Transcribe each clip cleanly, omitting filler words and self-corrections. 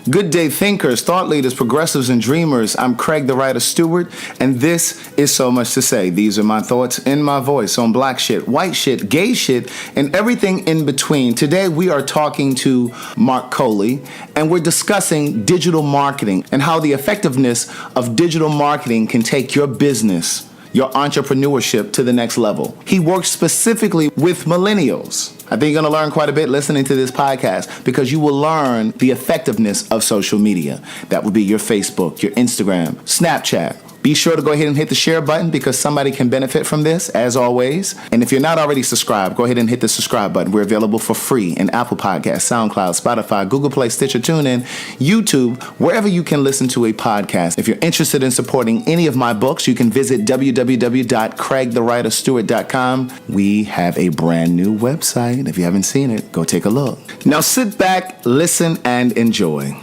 Good day thinkers, thought leaders, progressives, and dreamers. I'm Craig the Writer Stewart, and this is So Much to Say. These are my thoughts in my voice on black shit, white shit, gay shit, and everything in between. Today we are talking to Mark Coley, and we're discussing digital marketing and how the effectiveness of digital marketing can take your business, your entrepreneurship to the next level. He works specifically with millennials. I think you're going to learn quite a bit listening to this podcast because you will learn the effectiveness of social media. That would be your Facebook, your Instagram, Snapchat. Be sure to go ahead and hit the share button because somebody can benefit from this, as always. And if you're not already subscribed, go ahead and hit the subscribe button. We're available for free in Apple Podcasts, SoundCloud, Spotify, Google Play, Stitcher, TuneIn, YouTube, wherever you can listen to a podcast. If you're interested in supporting any of my books, you can visit www.craigthewriterstewart.com. We have a brand new website. If you haven't seen it, go take a look. Now sit back, listen, and enjoy.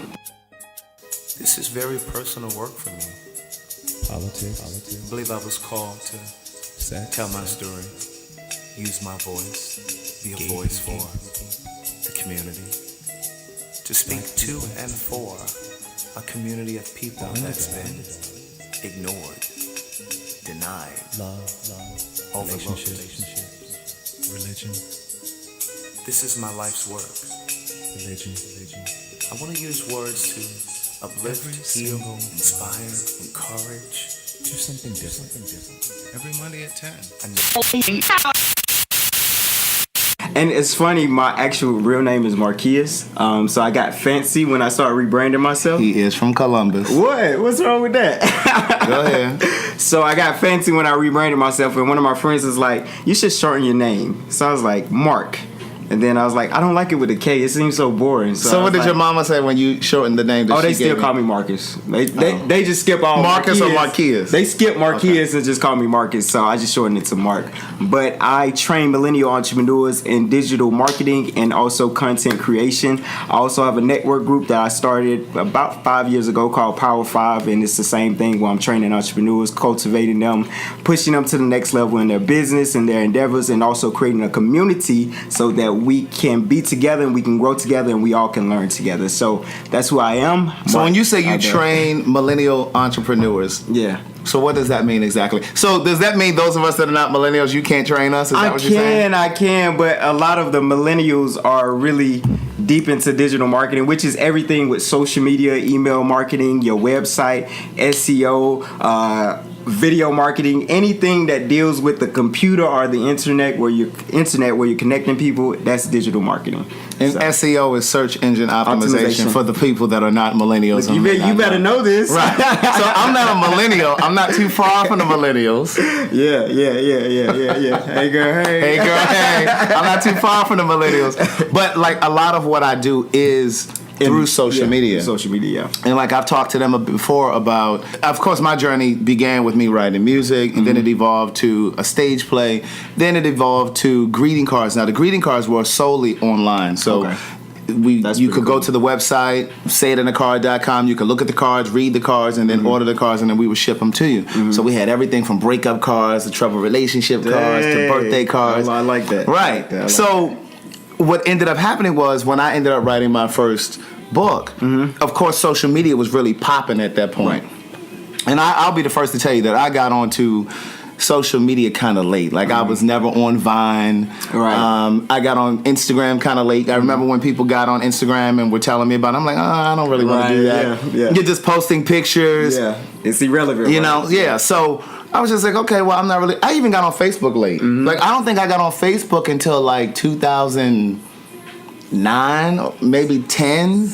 This is very personal work for me. Politics. I believe I was called to tell my story, use my voice, be a voice for the community, to speak to and for a community of people that's been ignored, denied, overlooked. Religion. This is my life's work. Religion. I want to use words to uplift, heal, inspire, encourage. Do something different. Every Monday at 10. And it's funny, my actual real name is Marquise. So I got fancy when I started rebranding myself. He is from Columbus. What? What's wrong with that? Go ahead. So I got fancy when I rebranded myself, and one of my friends was like, "You should shorten your name." So I was like, Mark. And then I was like, I don't like it with a K. It seems so boring. So what did your mama say when you shortened the name? They still call me Marcus. They just skip all Marcus or Marquise? They skip Marquise and just call me Marcus. So I just shortened it to Mark. But I train millennial entrepreneurs in digital marketing and also content creation. I also have a network group that I started about 5 years ago called Power 5. And it's the same thing where I'm training entrepreneurs, cultivating them, pushing them to the next level in their business and their endeavors, and also creating a community so that we can be together and we can grow together and we all can learn together. So that's who I am. So when you say you train millennial entrepreneurs, yeah. So what does that mean exactly? So does that mean those of us that are not millennials, you can't train us? Is that what you're saying? I can, but a lot of the millennials are really deep into digital marketing, which is everything with social media, email marketing, your website, SEO, video marketing, anything that deals with the computer or the internet where you're connecting people. That's digital marketing. And so, SEO is search engine optimization for the people that are not millennials. Look, you better know this, right? So I'm not a millennial. I'm not too far from the millennials. Yeah. Hey girl, hey. I'm not too far from the millennials. But like a lot of what I do is through social media. Social media. And like I've talked to them before about, of course, my journey began with me writing music, and then it evolved to a stage play. Then it evolved to greeting cards. Now the greeting cards were solely online. So you could go to the website, sayitinaCard.com. You could look at the cards, read the cards, and then order the cards, and then we would ship them to you. So we had everything from breakup cards to trouble relationship cards to birthday cards. I like that. Right. So what ended up happening was when I ended up writing my first book, of course, social media was really popping at that point. Right. And I'll be the first to tell you that I got onto social media kind of late. Like I was never on Vine. Right. I got on Instagram kind of late. I remember when people got on Instagram and were telling me about it. I'm like, I don't really want to do that. Yeah. You're just posting pictures. Yeah. It's irrelevant. You know? Yeah. So I was just like, okay, well, I'm not really. I even got on Facebook late. Like I don't think I got on Facebook until like 2009 or maybe 10. I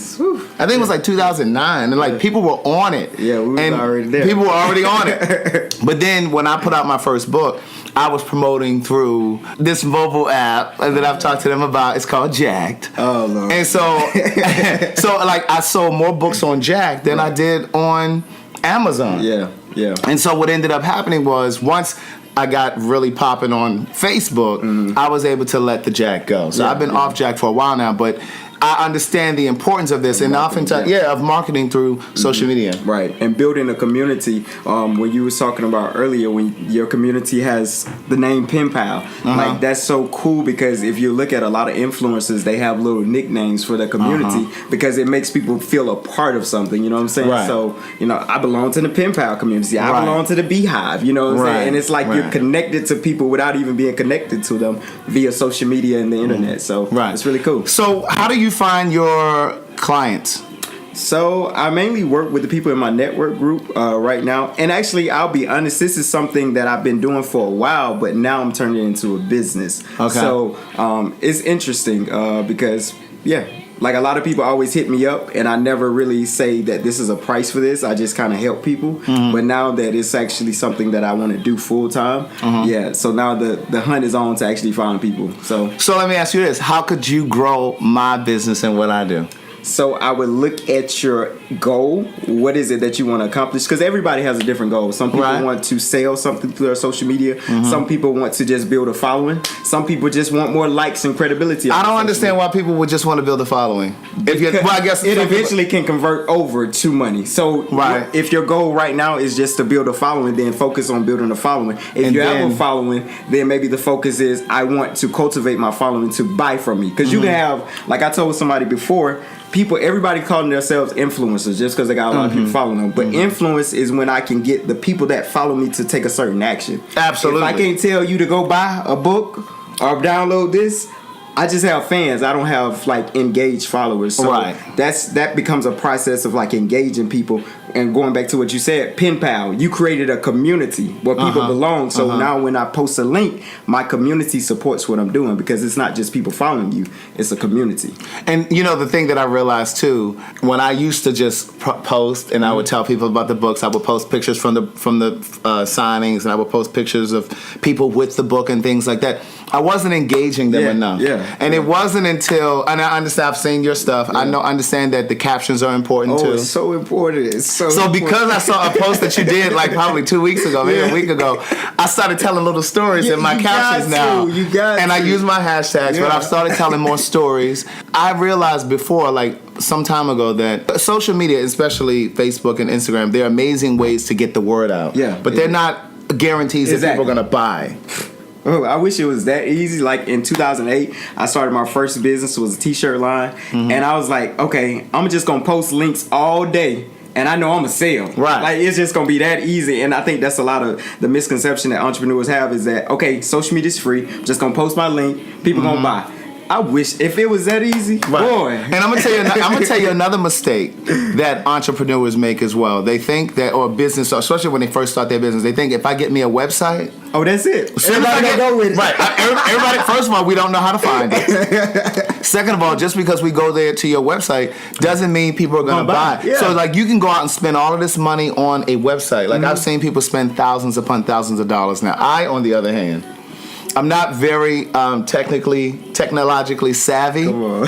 think it was like 2009, and like people were on it. Yeah, we were already there. People were already on it. But then when I put out my first book, I was promoting through this mobile app that I've talked to them about. It's called Jacked. Oh Lord. And so like I sold more books on Jacked than I did on Amazon. Yeah. And so what ended up happening was once I got really popping on Facebook, I was able to let the Jack go. So I've been off Jack for a while now, but I understand the importance of this, and oftentimes, of marketing through social media. Right, and building a community. When you was talking about earlier, when your community has the name Pen Pal, like that's so cool because if you look at a lot of influencers, they have little nicknames for their community because it makes people feel a part of something. You know what I'm saying? Right. So I belong to the Pen Pal community. I belong to the Beehive. You know what I'm saying? And it's like you're connected to people without even being connected to them via social media and the internet. So it's really cool. So how do you find your clients? So I mainly work with the people in my network group right now. And actually, I'll be honest, this is something that I've been doing for a while, but now I'm turning it into a business. Okay. So it's interesting because, like a lot of people always hit me up and I never really say that this is a price for this. I just kind of help people. But now that it's actually something that I want to do full time, so now the hunt is on to actually find people. So let me ask you this. How could you grow my business and what I do? So I would look at your goal. What is it that you want to accomplish? Because everybody has a different goal. Some people want to sell something through their social media. Some people want to just build a following. Some people just want more likes and credibility. I don't understand why people would just want to build a following. I guess it eventually can convert over to money. So if your goal right now is just to build a following, then focus on building a following. If you have a following, then maybe the focus is I want to cultivate my following to buy from me. Because you can have, like I told somebody before, everybody calling themselves influencers just because they got a lot of people following them. But influence is when I can get the people that follow me to take a certain action. Absolutely. If I can't tell you to go buy a book or download this, I just have fans. I don't have like engaged followers. So that becomes a process of like engaging people. And going back to what you said, Pen Pal, you created a community where people belong. So now when I post a link, my community supports what I'm doing because it's not just people following you; it's a community. And the thing that I realized too, when I used to just post and I would tell people about the books, I would post pictures from the signings, and I would post pictures of people with the book and things like that. I wasn't engaging them enough. And it wasn't until, and I understand, I've seen your stuff. I understand that the captions are important too. It's so important. It's so because I saw a post that you did like probably 2 weeks ago, maybe a week ago, I started telling little stories in my captions now. And I use my hashtags, but I've started telling more stories. I realized before, like some time ago, that social media, especially Facebook and Instagram, they're amazing ways to get the word out. But they're not guarantees that people are going to buy. Oh, I wish it was that easy. Like in 2008, I started my first business. It was a t-shirt line. And I was like, okay, I'm just going to post links all day. And I know I'm going to sell. Like, it's just going to be that easy. And I think that's a lot of the misconception that entrepreneurs have is that, okay, social media is free. I'm just going to post my link. People going to buy. I wish if it was that easy, boy. And I'm gonna tell you another mistake that entrepreneurs make as well. They think that, or business, especially when they first start their business, they think if I get me a website, that's it. Everybody go with it. Everybody. First of all, we don't know how to find it. Second of all, just because we go there to your website doesn't mean people are gonna buy. So like you can go out and spend all of this money on a website. Like I've seen people spend thousands upon thousands of dollars. Now I, on the other hand, I'm not very technologically savvy. Come on.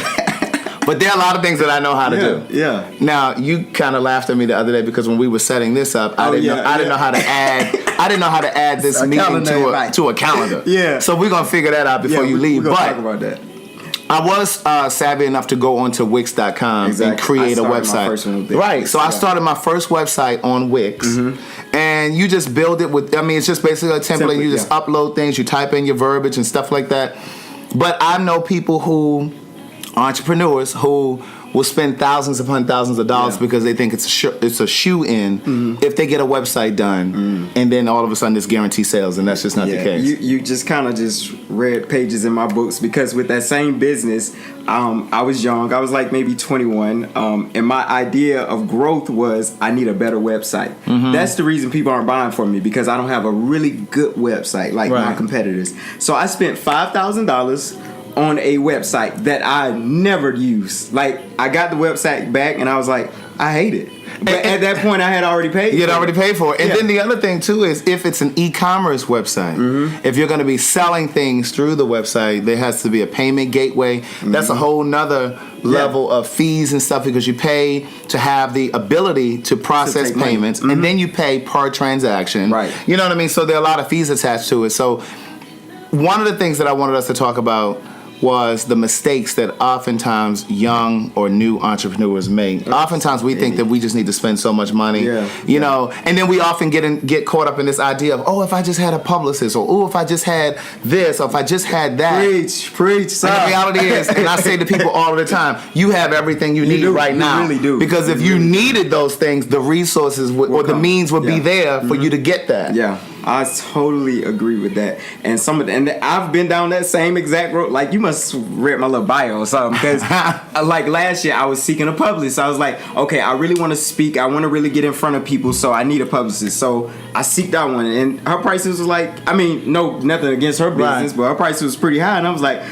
But there are a lot of things that I know how to do. Now you kind of laughed at me the other day because when we were setting this up, I didn't know how to add. I didn't know how to add this meeting to a calendar. So we're gonna figure that out before you leave. But talk about that. I was savvy enough to go onto Wix.com and create a website. So I started my first website on Wix. And you just build it with, it's just basically a template. You just upload things, you type in your verbiage and stuff like that. But I know people entrepreneurs who will spend thousands upon thousands of dollars because they think it's a shoe-in if they get a website done, and then all of a sudden it's guaranteed sales, and that's just not the case. You just kind of just read pages in my books because with that same business, I was young. I was like maybe 21, and my idea of growth was I need a better website. That's the reason people aren't buying from me because I don't have a really good website like my competitors. So I spent $5,000 on a website that I never used. Like, I got the website back and I was like, I hate it. But at that point, I had already paid for it. You had already paid for it. And then the other thing, too, is if it's an e-commerce website, if you're going to be selling things through the website, there has to be a payment gateway. That's a whole nother level of fees and stuff because you pay to have the ability to process payments, and then you pay per transaction. You know what I mean? So there are a lot of fees attached to it. So one of the things that I wanted us to talk about was the mistakes that oftentimes young or new entrepreneurs make. Oftentimes we think that we just need to spend so much money, you know, and then we often get caught up in this idea of, oh, if I just had a publicist, or oh, if I just had this, or if I just had that. Preach, And the reality is, and I say to people all the time, you have everything you need right now. You really do. Because if you needed those things, the resources or the means would be there for you to get that. Yeah, I totally agree with that. And and I've been down that same exact road. Like, you must read my little bio or something, because like last year I was seeking a publicist. I was like, okay, I really want to speak. I want to really get in front of people, so I need a publicist. So I seeked out one, and her prices was like, I mean, nothing against her business, but her price was pretty high, and I was like,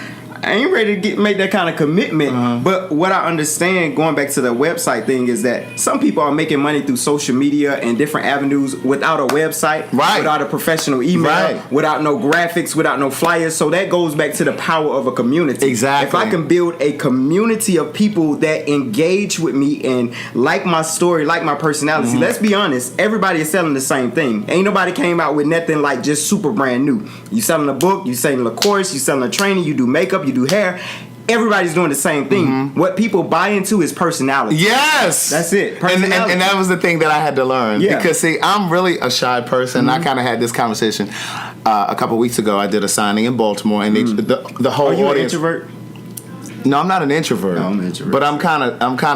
I ain't ready to make that kind of commitment. But what I understand, going back to the website thing, is that some people are making money through social media and different avenues without a website, without a professional email, without no graphics, without no flyers. So that goes back to the power of a community. Exactly. If I can build a community of people that engage with me and like my story, like my personality, let's be honest, everybody is selling the same thing. Ain't nobody came out with nothing like just super brand new. You selling a book, you selling a course, you selling a training, you do makeup, you do hair. Everybody's doing the same thing. What people buy into is personality. Yes, that's it. And that was the thing that I had to learn. Because see, I'm really a shy person. I kind of had this conversation a couple weeks ago. I did a signing in Baltimore, and the whole Are you audience. an introvert? No, I'm not an introvert. No, I'm an introvert. But I'm kind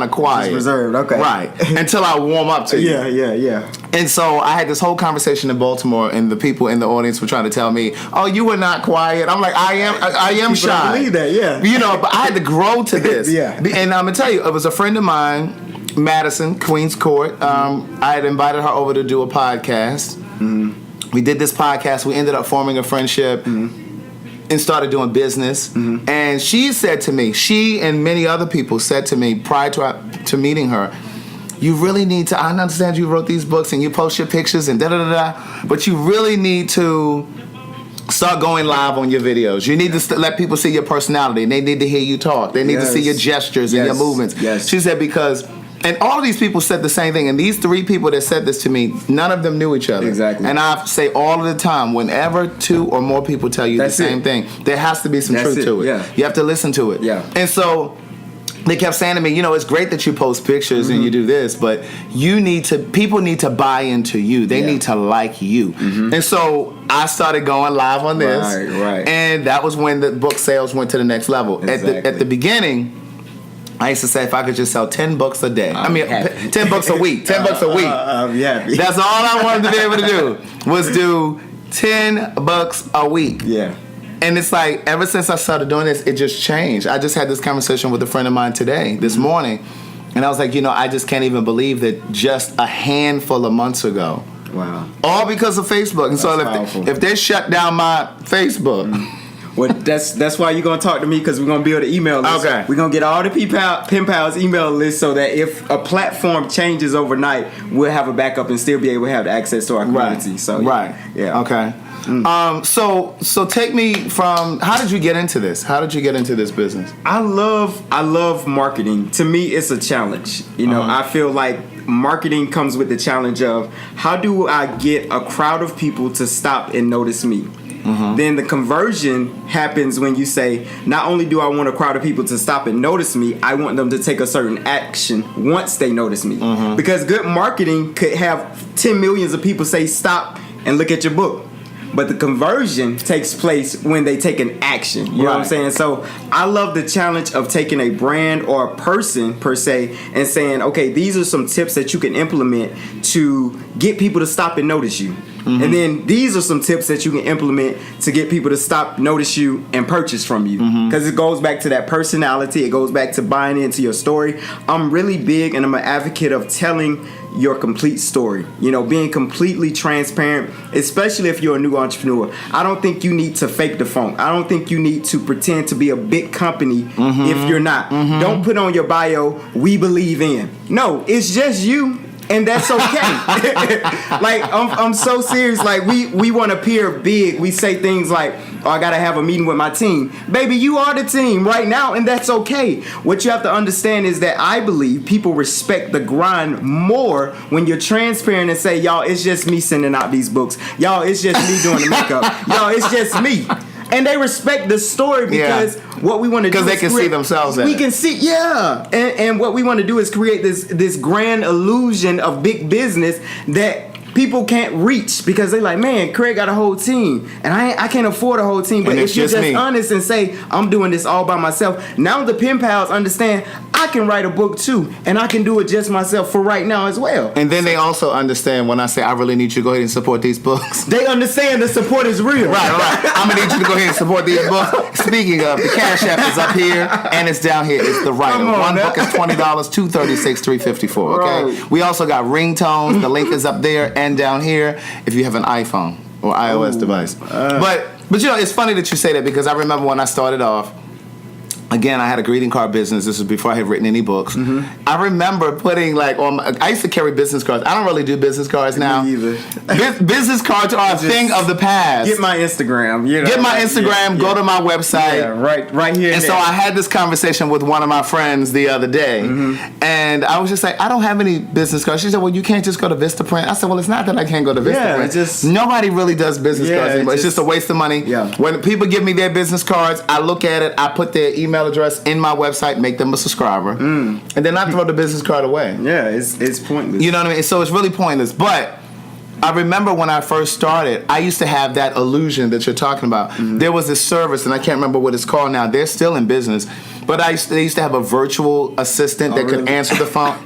of quiet. Just reserved, okay. Right. Until I warm up to you. Yeah. And so I had this whole conversation in Baltimore, and the people in the audience were trying to tell me, "Oh, you were not quiet." I'm like, I am People shy. don't believe that, yeah. You know, but I had to grow to this. Yeah. And I'm gonna tell you, it was a friend of mine, Madison, Queens Court. I had invited her over to do a podcast. We did this podcast. We ended up forming a friendship. And started doing business. And she said to me, she and many other people said to me prior to meeting her, you really need to, I understand you wrote these books and you post your pictures and da-da-da-da, but you really need to start going live on your videos. You need to let people see your personality. They need to hear you talk. They need to see your gestures and your movements. She said because... And all of these people said the same thing. And these three people that said this to me, none of them knew each other. Exactly. And I say all of the time, whenever two or more people tell you the same thing, there has to be some truth to it. Yeah. You have to listen to it. Yeah. And so they kept saying to me, you know, it's great that you post pictures and you do this, but people need to buy into you. They need to like you. And so I started going live on this. Right. And that was when the book sales went to the next level. Exactly. At the beginning, I used to say if I could just sell 10 books a day. 10 bucks a week. 10 bucks a week. That's all I wanted to be able to do was do 10 bucks a week. Yeah. And it's like ever since I started doing this, it just changed. I just had this conversation with a friend of mine today, this morning, and I was like, you know, I just can't even believe that just a handful of months ago. Wow. All because of Facebook. And so if they shut down my Facebook. Well, that's why you're gonna talk to me, because we're gonna build an email list. Okay. We're gonna get all the pen pals email list so that if a platform changes overnight, we'll have a backup and still be able to have access to our community. Right. So yeah. Okay. So take me from, how did you get into this? How did you get into this business? I love marketing. To me, it's a challenge. You know, I feel like marketing comes with the challenge of how do I get a crowd of people to stop and notice me? Then the conversion happens when you say, not only do I want a crowd of people to stop and notice me, I want them to take a certain action once they notice me. Because good marketing could have 10 millions of people say stop and look at your book. But the conversion takes place when they take an action. You know what I'm saying? So I love the challenge of taking a brand or a person per se and saying, okay, these are some tips that you can implement to get people to stop and notice you. And then these are some tips that you can implement to get people to stop, notice you, and purchase from you. Because it goes back to that personality. It goes back to buying into your story. I'm really big and I'm an advocate of telling your complete story. You know, being completely transparent, especially if you're a new entrepreneur. I don't think you need to fake the funk. I don't think you need to pretend to be a big company if you're not. Don't put on your bio, we believe in. No, it's just you. And that's okay. Like, I'm so serious. Like, we want to appear big. We say things like, oh, I got to have a meeting with my team. Baby, you are the team right now, and that's okay. What you have to understand is that I believe people respect the grind more when you're transparent and say, y'all, it's just me sending out these books. Y'all, it's just me doing the makeup. Y'all, it's just me. And they respect the story because what we want to do 'Cause they is can see themselves in We it. can see, yeah. And what we want to do is create this grand illusion of big business that people can't reach because they like, man, Craig got a whole team and I can't afford a whole team. But And if it's you're just just me. honest and say, I'm doing this all by myself, now the pen pals understand I can write a book too, and I can do it just myself for right now as well. And then they also understand when I say I really need you to go ahead and support these books. They understand the support is real. Right. I'm gonna need you to go ahead and support these books. Speaking of, the Cash App is up here and it's down here. It's the writer. Come on, One now. book is $20, $236, $354. Okay. Right. We also got ringtones. The link is up there and down here if you have an iPhone or iOS device. But you know, it's funny that you say that because I remember when I started off. Again, I had a greeting card business. This was before I had written any books. I remember putting like I used to carry business cards. I don't really do business cards now. Me either. Business cards are a thing of the past. Get my Instagram. You know, Get my Instagram. Go to my website. Yeah, right here. And so I had this conversation with one of my friends the other day, and I was just like, I don't have any business cards. She said, well, you can't just go to Vistaprint. I said, well, it's not that I can't go to Vistaprint. it's just- Nobody really does business Yeah, cards anymore. It's it's just a waste of money. Yeah. When people give me their business cards, I look at it, I put their email address in my website, make them a subscriber, and then I throw the business card away. Yeah, it's pointless. You know what I mean? So it's really pointless. But I remember when I first started, I used to have that illusion that you're talking about. There was this service, and I can't remember what it's called now. They're still in business, but they used to have a virtual assistant that could really? answer the phone.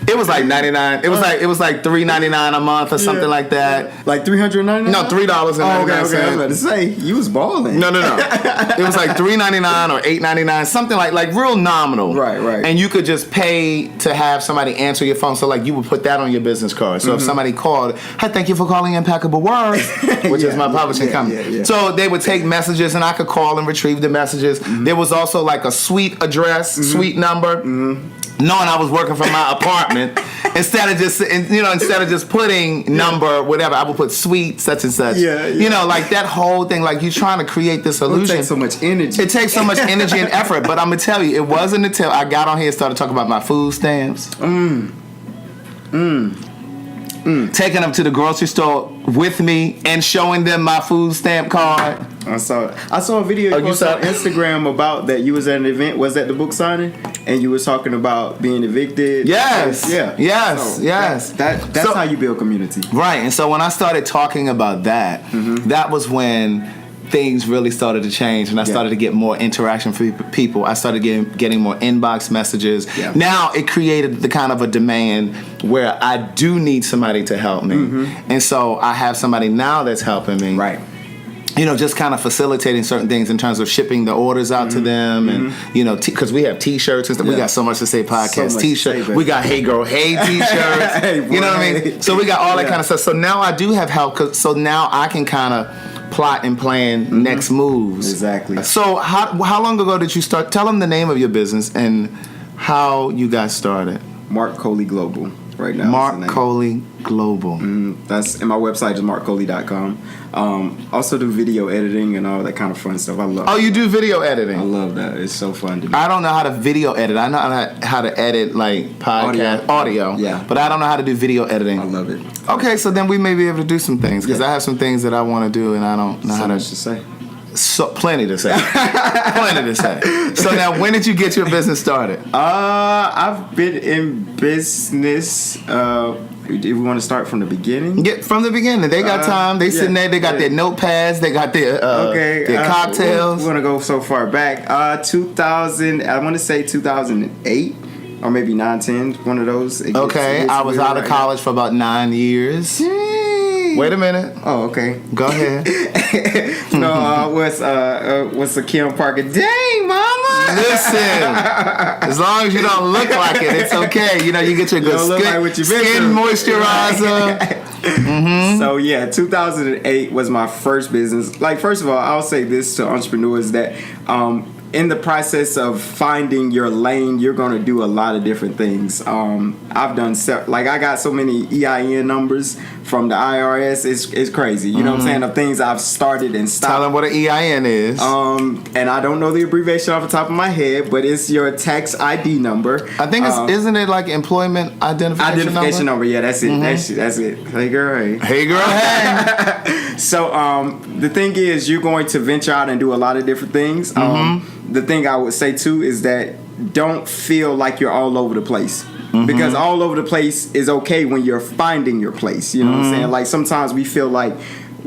It was like $99. It was like $3.99 a month or something like that. Like $399? No, $3.99. Oh, okay. I was about to say you was balling. No. It was like $3.99 or $8.99, something like real nominal. Right. And you could just pay to have somebody answer your phone. So like you would put that on your business card. So if somebody called, "Hi, thank you for calling Impeccable Words," which is my publishing company. Yeah. So they would take messages and I could call and retrieve the messages. There was also like a suite address, suite number. Knowing I was working from my apartment, instead of just putting number whatever, I would put suite such and such. Yeah. You know, like that whole thing, like you're trying to create this It illusion. takes so much energy. It takes so much energy and effort, but I'm gonna tell you, it wasn't until I got on here and started talking about my food stamps. Taking them to the grocery store with me and showing them my food stamp card. I saw a video you you posted saw on it? Instagram about that you was at an event. Was that the book signing? And you was talking about being evicted. Yes. Yeah. Yes. So Yes. That's So- how you build community. Right, and so when I started talking about that, that was when things really started to change, and I started to get more interaction from people. I started getting more inbox messages. Yeah. Now it created the kind of a demand where I do need somebody to help me, and so I have somebody now that's helping me. Right. You know, just kind of facilitating certain things in terms of shipping the orders out to them, and you know, because we have T-shirts and stuff. We Yeah. got so much to say podcast So much T-shirt. to say, baby. We got Hey Girl Hey T-shirts. Hey, boy, you know what I mean? hey. So we got all that Yeah. kind of stuff. So now I do have help. So now I can kind of plot and plan next moves. Exactly. So how long ago did you start? Tell them the name of your business and how you guys started. Mark Coley Global right now. Mark Coley Global. That's and my website is markcoley.com. Also do video editing and all that kind of fun stuff. I love. Oh, you do video I editing? love that. It's so fun to do. I don't know how to video edit. I know how to edit like podcast audio. Yeah. But I don't know how to do video editing. I love it. Okay, so then we may be able to do some things because Yeah. I have some things that I want to do and I don't know So how much to. to say. So plenty to say. Plenty to say. So now, when did you get your business started? I've been in business. If we want to start from the beginning. Get from the beginning. They got time. They sitting there. They got their notepads. They got their their cocktails. We want to go so far back. 2000. I want to say 2008 or maybe 9, 10. One of those. Okay, I was out of college for about 9 years. Wait a minute. Oh, okay. Go ahead. No, what's the Kim Parker? Dang, mama. Listen, as long as you don't look like it, it's okay. You know, you get your good don't look skin, like what you've been skin through. moisturizer. So yeah, 2008 was my first business. Like, first of all, I'll say this to entrepreneurs that in the process of finding your lane, you're going to do a lot of different things. I've done I got so many EIN numbers from the IRS. It's crazy. You know what I'm saying? Of things I've started and stopped. Tell them what an EIN is. And I don't know the abbreviation off the top of my head, but it's your tax ID number. I think isn't it like employment identification number? Yeah, that's it. That's it. Hey girl, hey. Hey girl, hey. So the thing is, you're going to venture out and do a lot of different things. The thing I would say too is that don't feel like you're all over the place. Because all over the place is okay when you're finding your place. You know what I'm saying? Like sometimes we feel like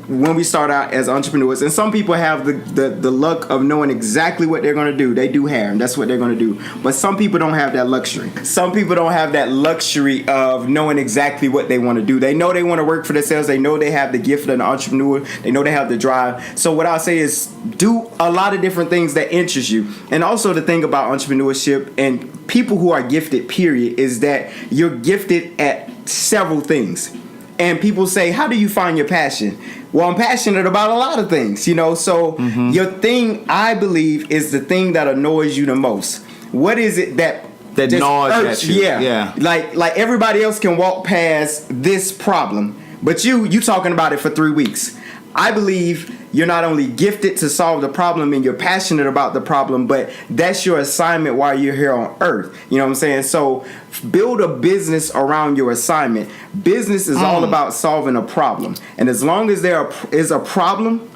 when we start out as entrepreneurs, and some people have the luck of knowing exactly what they're going to do. They do hair, and that's what they're going to do. But some people don't have that luxury. Some people don't have that luxury of knowing exactly what they want to do. They know they want to work for themselves. They know they have the gift of an entrepreneur. They know they have the drive. So what I'll say is do a lot of different things that interest you. And also the thing about entrepreneurship and people who are gifted, period, is that you're gifted at several things. And people say, how do you find your passion? Well, I'm passionate about a lot of things, you know. So your thing, I believe, is the thing that annoys you the most. What is it that gnaws at you? Yeah. Like everybody else can walk past this problem, but you talking about it for 3 weeks. I believe you're not only gifted to solve the problem and you're passionate about the problem, but that's your assignment while you're here on earth. You know what I'm saying? So build a business around your assignment. Business is all about solving a problem. And as long as there is a problem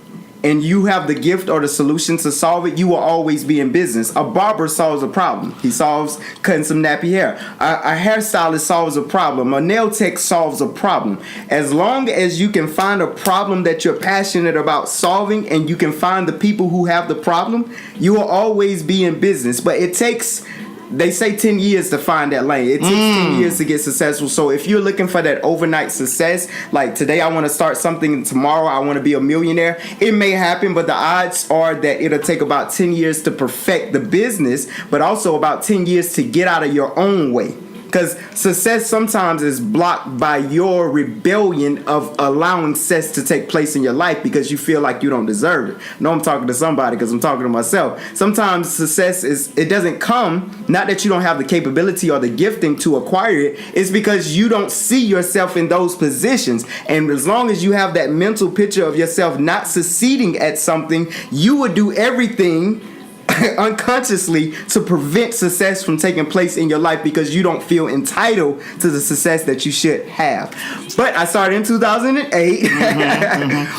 and you have the gift or the solution to solve it, you will always be in business. A barber solves a problem. He solves cutting some nappy hair. A hairstylist solves a problem. A nail tech solves a problem. As long as you can find a problem that you're passionate about solving and you can find the people who have the problem, you will always be in business. But it takes... They say 10 years to find that lane. It takes 10 years to get successful. So if you're looking for that overnight success, like today I want to start something and tomorrow I want to be a millionaire, it may happen, but the odds are that it'll take about 10 years to perfect the business, but also about 10 years to get out of your own way. Because success sometimes is blocked by your rebellion of allowing success to take place in your life because you feel like you don't deserve it. No, I'm talking to somebody because I'm talking to myself. Sometimes success it doesn't come, not that you don't have the capability or the gifting to acquire it, it's because you don't see yourself in those positions. And as long as you have that mental picture of yourself not succeeding at something, you would do everything unconsciously to prevent success from taking place in your life because you don't feel entitled to the success that you should have. But I started in 2008.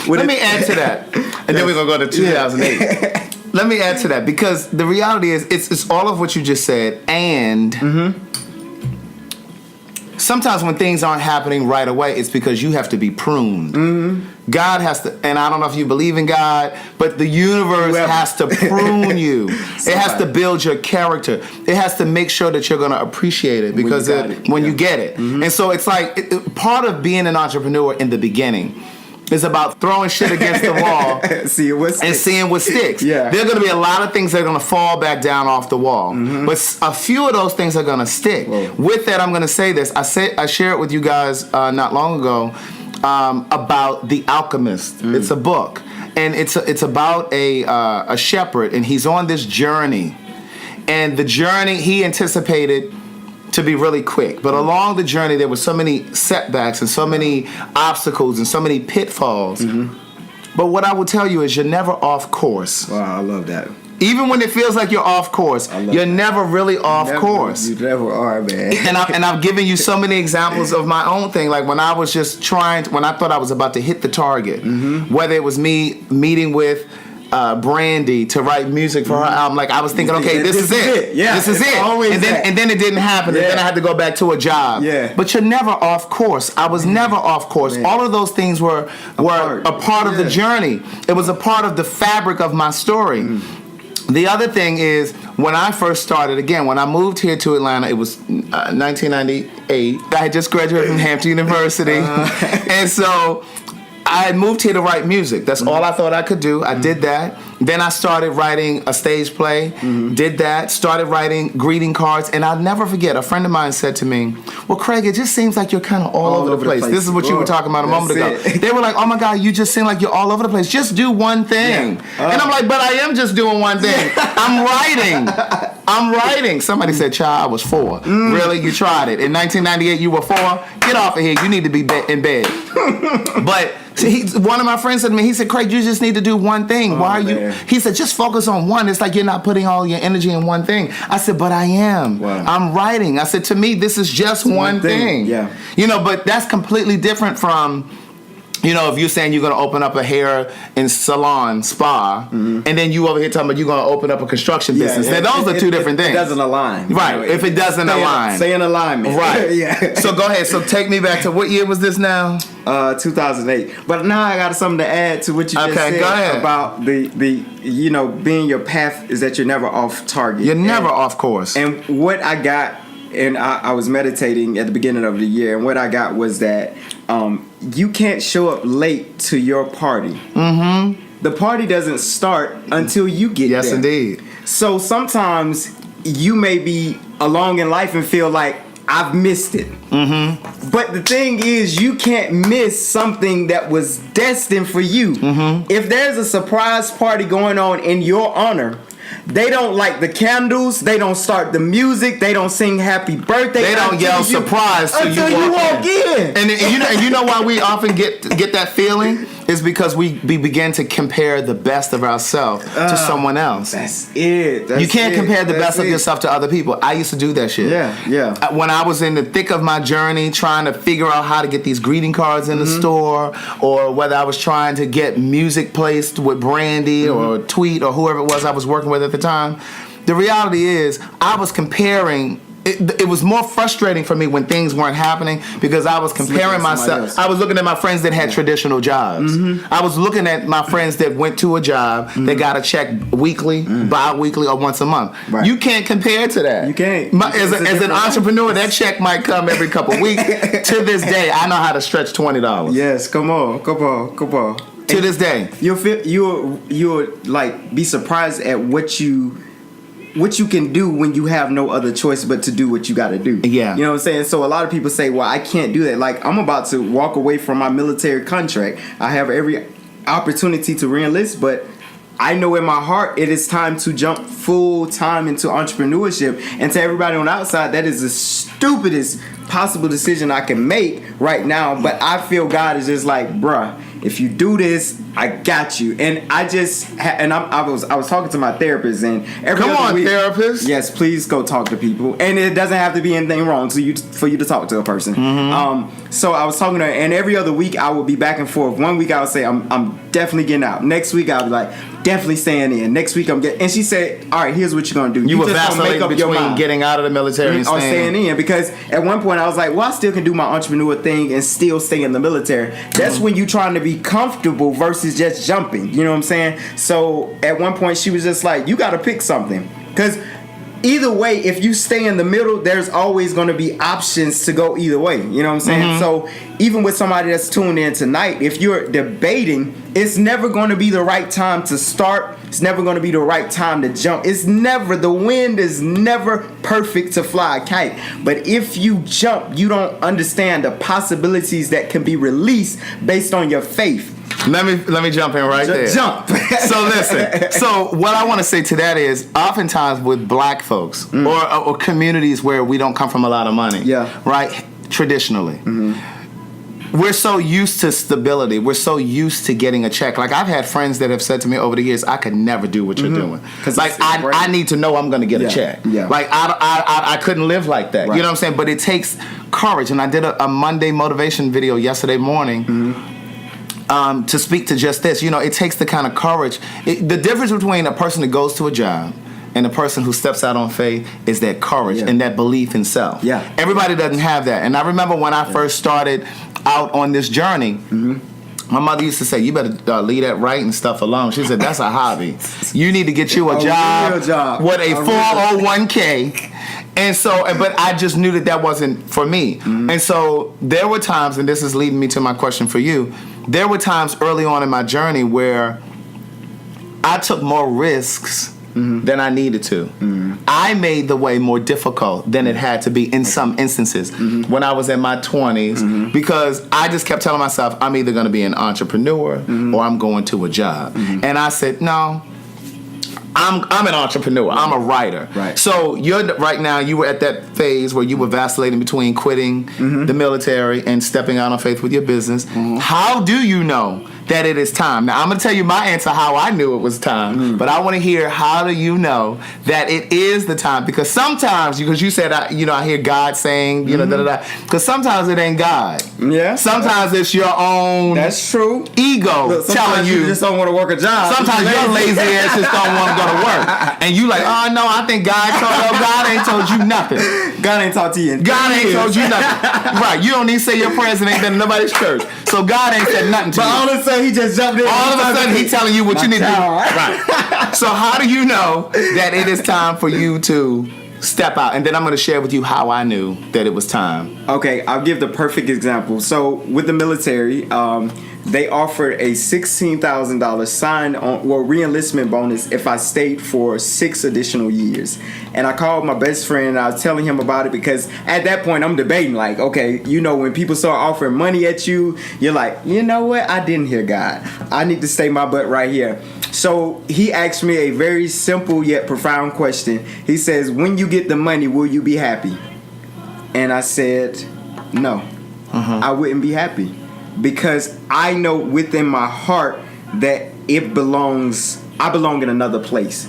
Let me add to that, and then we're gonna go to 2008. Let me add to that because the reality is it's all of what you just said, and sometimes when things aren't happening right away, it's because you have to be pruned. God has to, and I don't know if you believe in God, but the universe has to prune you. It has to build your character. It has to make sure that you're going to appreciate it because when you get it. And so it's like part of being an entrepreneur in the beginning is about throwing shit against the wall and seeing what sticks. There are going to be a lot of things that are going to fall back down off the wall. But a few of those things are going to stick. With that, I'm going to say this. I shared with you guys not long ago about The Alchemist. It's a book. And it's about a shepherd, and he's on this journey. And the journey he anticipated to be really quick. But along the journey, there were so many setbacks and so many obstacles and so many pitfalls. But what I will tell you is you're never off course. Wow, I love that. Even when it feels like you're off course, you're never really off course. You never are, man. And I've given you so many examples of my own thing. Like when I was just when I thought I was about to hit the target, whether it was me meeting with Brandy to write music for her album, like I was thinking, okay, this is it. This is it. And then it didn't happen. And then I had to go back to a job. But you're never off course. I was never off course. All of those things were a part of the journey. It was a part of the fabric of my story. The other thing is, when I first started, again, when I moved here to Atlanta, it was 1998. I had just graduated from Hampton University. And so I had moved here to write music. That's all I thought I could do. I did that. Then I started writing a stage play. Did that. Started writing greeting cards. And I'll never forget, a friend of mine said to me, well, Craig, it just seems like you're kind of all over the place. This is what you were talking about a moment ago. They were like, oh my God, you just seem like you're all over the place. Just do one thing. And I'm like, but I am just doing one thing. I'm writing. Somebody said, child, I was 4. Really? You tried it. In 1998, you were 4? Get off of here. You need to be in bed. But one of my friends said to me, he said, Craig, you just need to do one thing. Why are you? He said, just focus on one. It's like you're not putting all your energy in one thing. I said, but I am. Wow. I'm writing. I said, to me, this is just one thing. Yeah. But that's completely different from, if you're saying you're going to open up a hair and salon spa, and then you over here talking about you're going to open up a construction business. Now, those are two different things. It doesn't align. Right. If it doesn't align. Stay in alignment. Right. Yeah. So go ahead. So take me back to what year was this now? 2008. But now I got something to add to what you just said go ahead. about the being your path is that you're never off target. You're never off course. And what I got, and I was meditating at the beginning of the year, and what I got was that you can't show up late to your party. Mm-hmm. The party doesn't start until you get there. Yes, indeed. So sometimes you may be along in life and feel like, I've missed it. Mm-hmm. But the thing is, you can't miss something that was destined for you. Mm-hmm. If there's a surprise party going on in your honor, they don't light the candles. They don't start the music. They don't sing happy birthday. They don't yell surprise until you walk in. And you know why we often get that feeling is because we begin to compare the best of ourselves to someone else. That's it. You can't compare the best of yourself to other people. I used to do that shit. Yeah. When I was in the thick of my journey, trying to figure out how to get these greeting cards in the store, or whether I was trying to get music placed with Brandy or Tweet or whoever it was I was working with at the time, the reality is I was comparing. It was more frustrating for me when things weren't happening because I was comparing myself. I was looking at my friends that had traditional jobs. Mm-hmm. I was looking at my friends that went to a job, they got a check weekly, bi-weekly, or once a month. Right. You can't compare to that. You can't. As an entrepreneur, that check might come every couple of weeks. To this day, I know how to stretch $20. Yes, come on. To this day, you'll like be surprised at what you can do when you have no other choice but to do what you got to do. Yeah. You know what I'm saying? So a lot of people say, well, I can't do that. Like, I'm about to walk away from my military contract. I have every opportunity to re-enlist, but I know in my heart it is time to jump full time into entrepreneurship. And to everybody on the outside, that is the stupidest possible decision I can make right now. But I feel God is just like, bruh, if you do this, I got you. And I just I was talking to my therapist, and come on, therapist. Yes, please go talk to people, and it doesn't have to be anything wrong for you to talk to a person. Mm-hmm. So I was talking to her, and every other week I would be back and forth. One week I would say I'm definitely getting out. Next week I would be like definitely staying in. Next week I'm getting. And she said, all right, here's what you're gonna do. You were just vacillating between getting out of the military and staying in, because at one point I was like, well, I still can do my entrepreneur thing and still stay in the military. That's when you're trying to be comfortable versus just jumping. You know what I'm saying? So at one point she was just like, you got to pick something, because either way, if you stay in the middle, there's always going to be options to go either way. You know what I'm saying? Mm-hmm. So even with somebody that's tuned in tonight, if you're debating, it's never going to be the right time to start. It's never going to be the right time to jump. The wind is never perfect to fly a kite. But if you jump, you don't understand the possibilities that can be released based on your faith. Let me jump in right there. Jump. So listen. So what I want to say to that is, oftentimes with black folks or communities where we don't come from a lot of money, right? Traditionally, we're so used to stability. We're so used to getting a check. Like, I've had friends that have said to me over the years, I could never do what you're doing. Like, I need to know I'm going to get a check. Yeah. Like, I couldn't live like that. Right. You know what I'm saying? But it takes courage. And I did a Monday motivation video yesterday morning. To speak to just this. You know, it takes the kind of courage. The difference between a person that goes to a job and a person who steps out on faith is that courage and that belief in self. Yeah. Everybody doesn't have that. And I remember when I first started out on this journey, my mother used to say, you better leave that writing stuff alone. She said, that's a hobby. You need to get you a job with a 401k. And so, but I just knew that wasn't for me. And so there were times, and this is leading me to my question for you, there were times early on in my journey where I took more risks than I needed to. I made the way more difficult than it had to be in some instances when I was in my 20s because I just kept telling myself, I'm either going to be an entrepreneur or I'm going to a job. And I said, no. I'm an entrepreneur. I'm a writer. Right. So right now you were at that phase where you were vacillating between quitting the military and stepping out on faith with your business. How do you know that it is time? Now I'm going to tell you my answer how I knew it was time, but I want to hear how do you know that it is the time? Because sometimes, because you said I hear God saying because sometimes it ain't God. Yeah. Sometimes it's your own. That's true. Ego Look, telling you just don't want to work a job. Sometimes your lazy ass just don't want to go to work, and you like, oh no, I think God ain't told you nothing. God ain't talked to you. God ain't told you nothing. Right? You don't need to say your prayers and ain't been to nobody's church, so God ain't said nothing to you. But all of a sudden he just jumped in. All of a sudden he telling you what you need to do. Right. So how do you know that it is time for you to step out? And then I'm going to share with you how I knew that it was time. Okay, I'll give the perfect example. So with the military, they offered a $16,000 sign-on re-enlistment bonus if I stayed for 6 additional years. And I called my best friend and I was telling him about it because at that point I'm debating like, okay, when people start offering money at you, you're like, you know what? I didn't hear God. I need to stay my butt right here. So he asked me a very simple yet profound question. He says, when you get the money, will you be happy? And I said, no, I wouldn't be happy. Because I know within my heart that I belong in another place.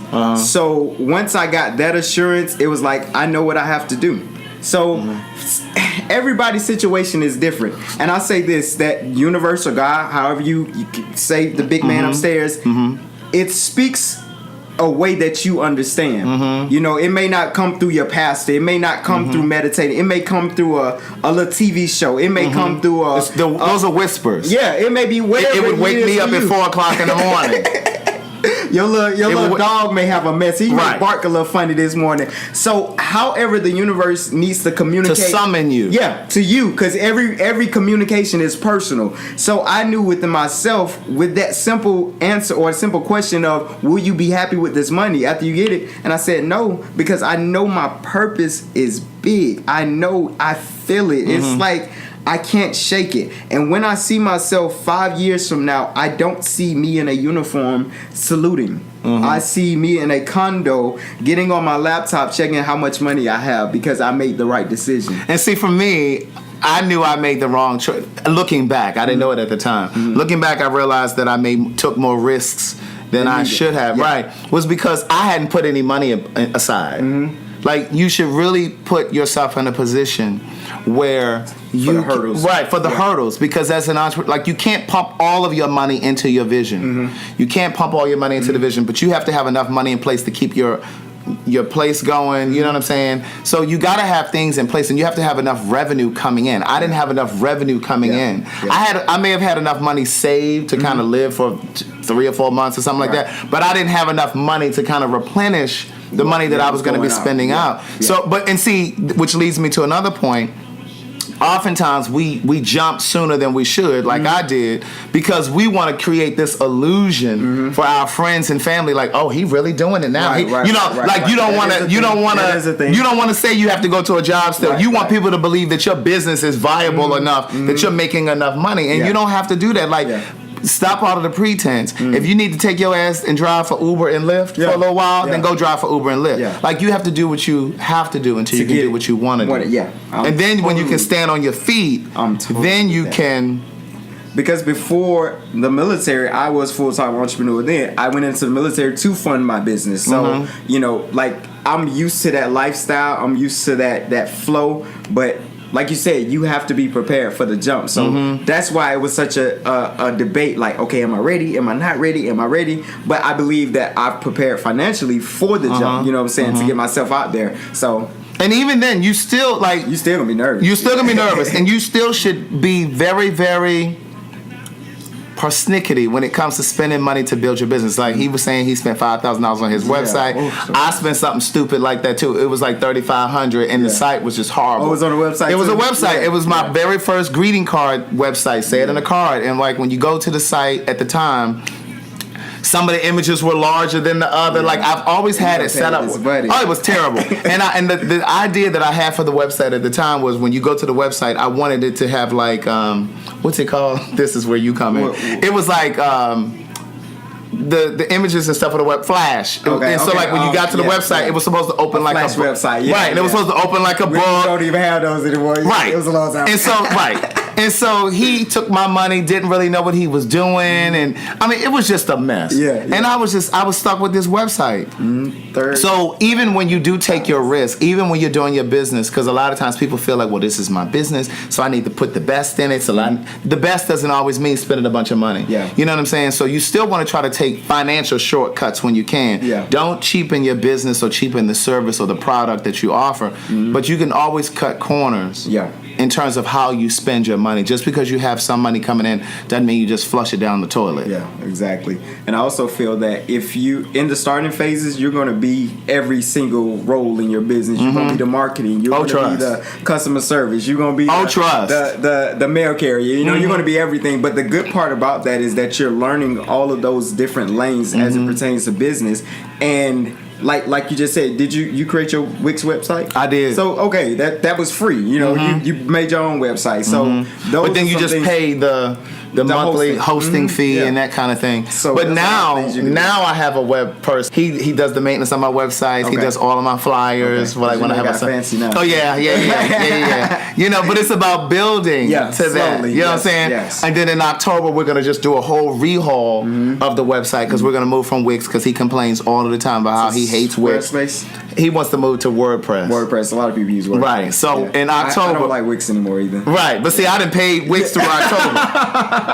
So once I got that assurance, it was like, I know what I have to do. So everybody's situation is different. And I'll say this, that universe or God, however you say the big man upstairs, it speaks a way that you understand. It may not come through your pastor. It may not come through meditating. It may come through a little TV show. It may come through those are whispers. Yeah, it may be whatever. It would wake me up at 4 o'clock in the morning. Your little dog may have a mess. He may bark a little funny this morning. So, however, the universe needs to communicate to summon you. Yeah, to you, because every communication is personal. So I knew within myself, with that simple answer or a simple question of, "Will you be happy with this money after you get it?" And I said no, because I know my purpose is big. I know, I feel it. It's like I can't shake it. And when I see myself 5 years from now, I don't see me in a uniform saluting. I see me in a condo getting on my laptop checking how much money I have because I made the right decision. And see, for me, I knew I made the wrong choice. Looking back, I didn't know it at the time. Looking back, I realized that I took more risks than I should have. Yeah. Right. Was because I hadn't put any money aside. Like, you should really put yourself in a position where for the hurdles. For the hurdles, because as an entrepreneur, like, you can't pump all of your money into your vision. You can't pump all your money into the vision, but you have to have enough money in place to keep your place going. You know what I'm saying? So you got to have things in place, and you have to have enough revenue coming in. I didn't have enough revenue coming in. I may have had enough money saved to kind of live for 3 or 4 months or something like that, but I didn't have enough money to kind of replenish the money that I was going to be spending out. So, which leads me to another point. Oftentimes we jump sooner than we should, like I did, because we want to create this illusion for our friends and family, like, oh, he really doing it now. You don't want to say you have to go to a job still. You want people to believe that your business is viable enough, that you're making enough money, and you don't have to do that. Like, stop all of the pretense. If you need to take your ass and drive for Uber and Lyft for a little while, then go drive for Uber and Lyft. Like, you have to do what you have to do until you can do what you want to do. And then when you can stand on your feet, then you can. Because before the military, I was full-time entrepreneur. Then I went into the military to fund my business. So, like, I'm used to that lifestyle. I'm used to that flow. But like you said, you have to be prepared for the jump. So that's why it was such a debate. Like, okay, am I ready? Am I not ready? Am I ready? But I believe that I've prepared financially for the jump. You know what I'm saying? To get myself out there. So. And even then, you still gonna be nervous. You're still gonna be nervous, and you still should be very, very persnickety when it comes to spending money to build your business. Like, he was saying, he spent $5,000 on his website. I spent something stupid like that too. It was like $3,500, and the site was just horrible. Oh, it was on the website. It was a website. It was my very first greeting card website. Say it in a card, and like, when you go to the site at the time, some of the images were larger than the other. Like I've always had it set up. Oh, it was terrible. And the idea that I had for the website at the time was when you go to the website, I wanted it to have like what's it called? This is where you come in. It was like the images and stuff on the web flash. And so like when you got to the website, it was supposed to open like flash a book. website. Right, and it was supposed to open like a book. We don't even have those anymore. Right. It was a long time. And so And so he took my money, didn't really know what he was doing, and I mean it was just a mess. And I was stuck with this website. So even when you do take your risk, even when you're doing your business, because a lot of times people feel like, well, this is my business, so I need to put the best in it. So the best doesn't always mean spending a bunch of money. You know what I'm saying? So you still want to try to take financial shortcuts when you can. Don't cheapen your business or cheapen the service or the product that you offer, but you can always cut corners. In terms of how you spend your money. Just because you have some money coming in doesn't mean you just flush it down the toilet. Exactly. And I also feel that if you, in the starting phases, you're going to be every single role in your business. You're going to be the marketing. You're going to be the customer service. You're going to be the mail carrier. You know, you're going to be everything. But the good part about that is that you're learning all of those different lanes as it pertains to business. And like you just said, did you create your Wix website? I did. So okay, that was free. You know, you made your own website. So but then you just pay the monthly hosting fee and that kind of thing. So but now I have a web person. He does the maintenance on my websites. He does all of my flyers. Like when I have a fancy now. Oh yeah. You know, but it's about building to that. You know what I'm saying? And then in October we're gonna just do a whole rehaul of the website because we're gonna move from Wix because he complains all of the time about how he hates Wix. He wants to move to WordPress. A lot of people use WordPress. Right. So in October, I don't like Wix anymore either. Right. But see, I didn't pay Wix through October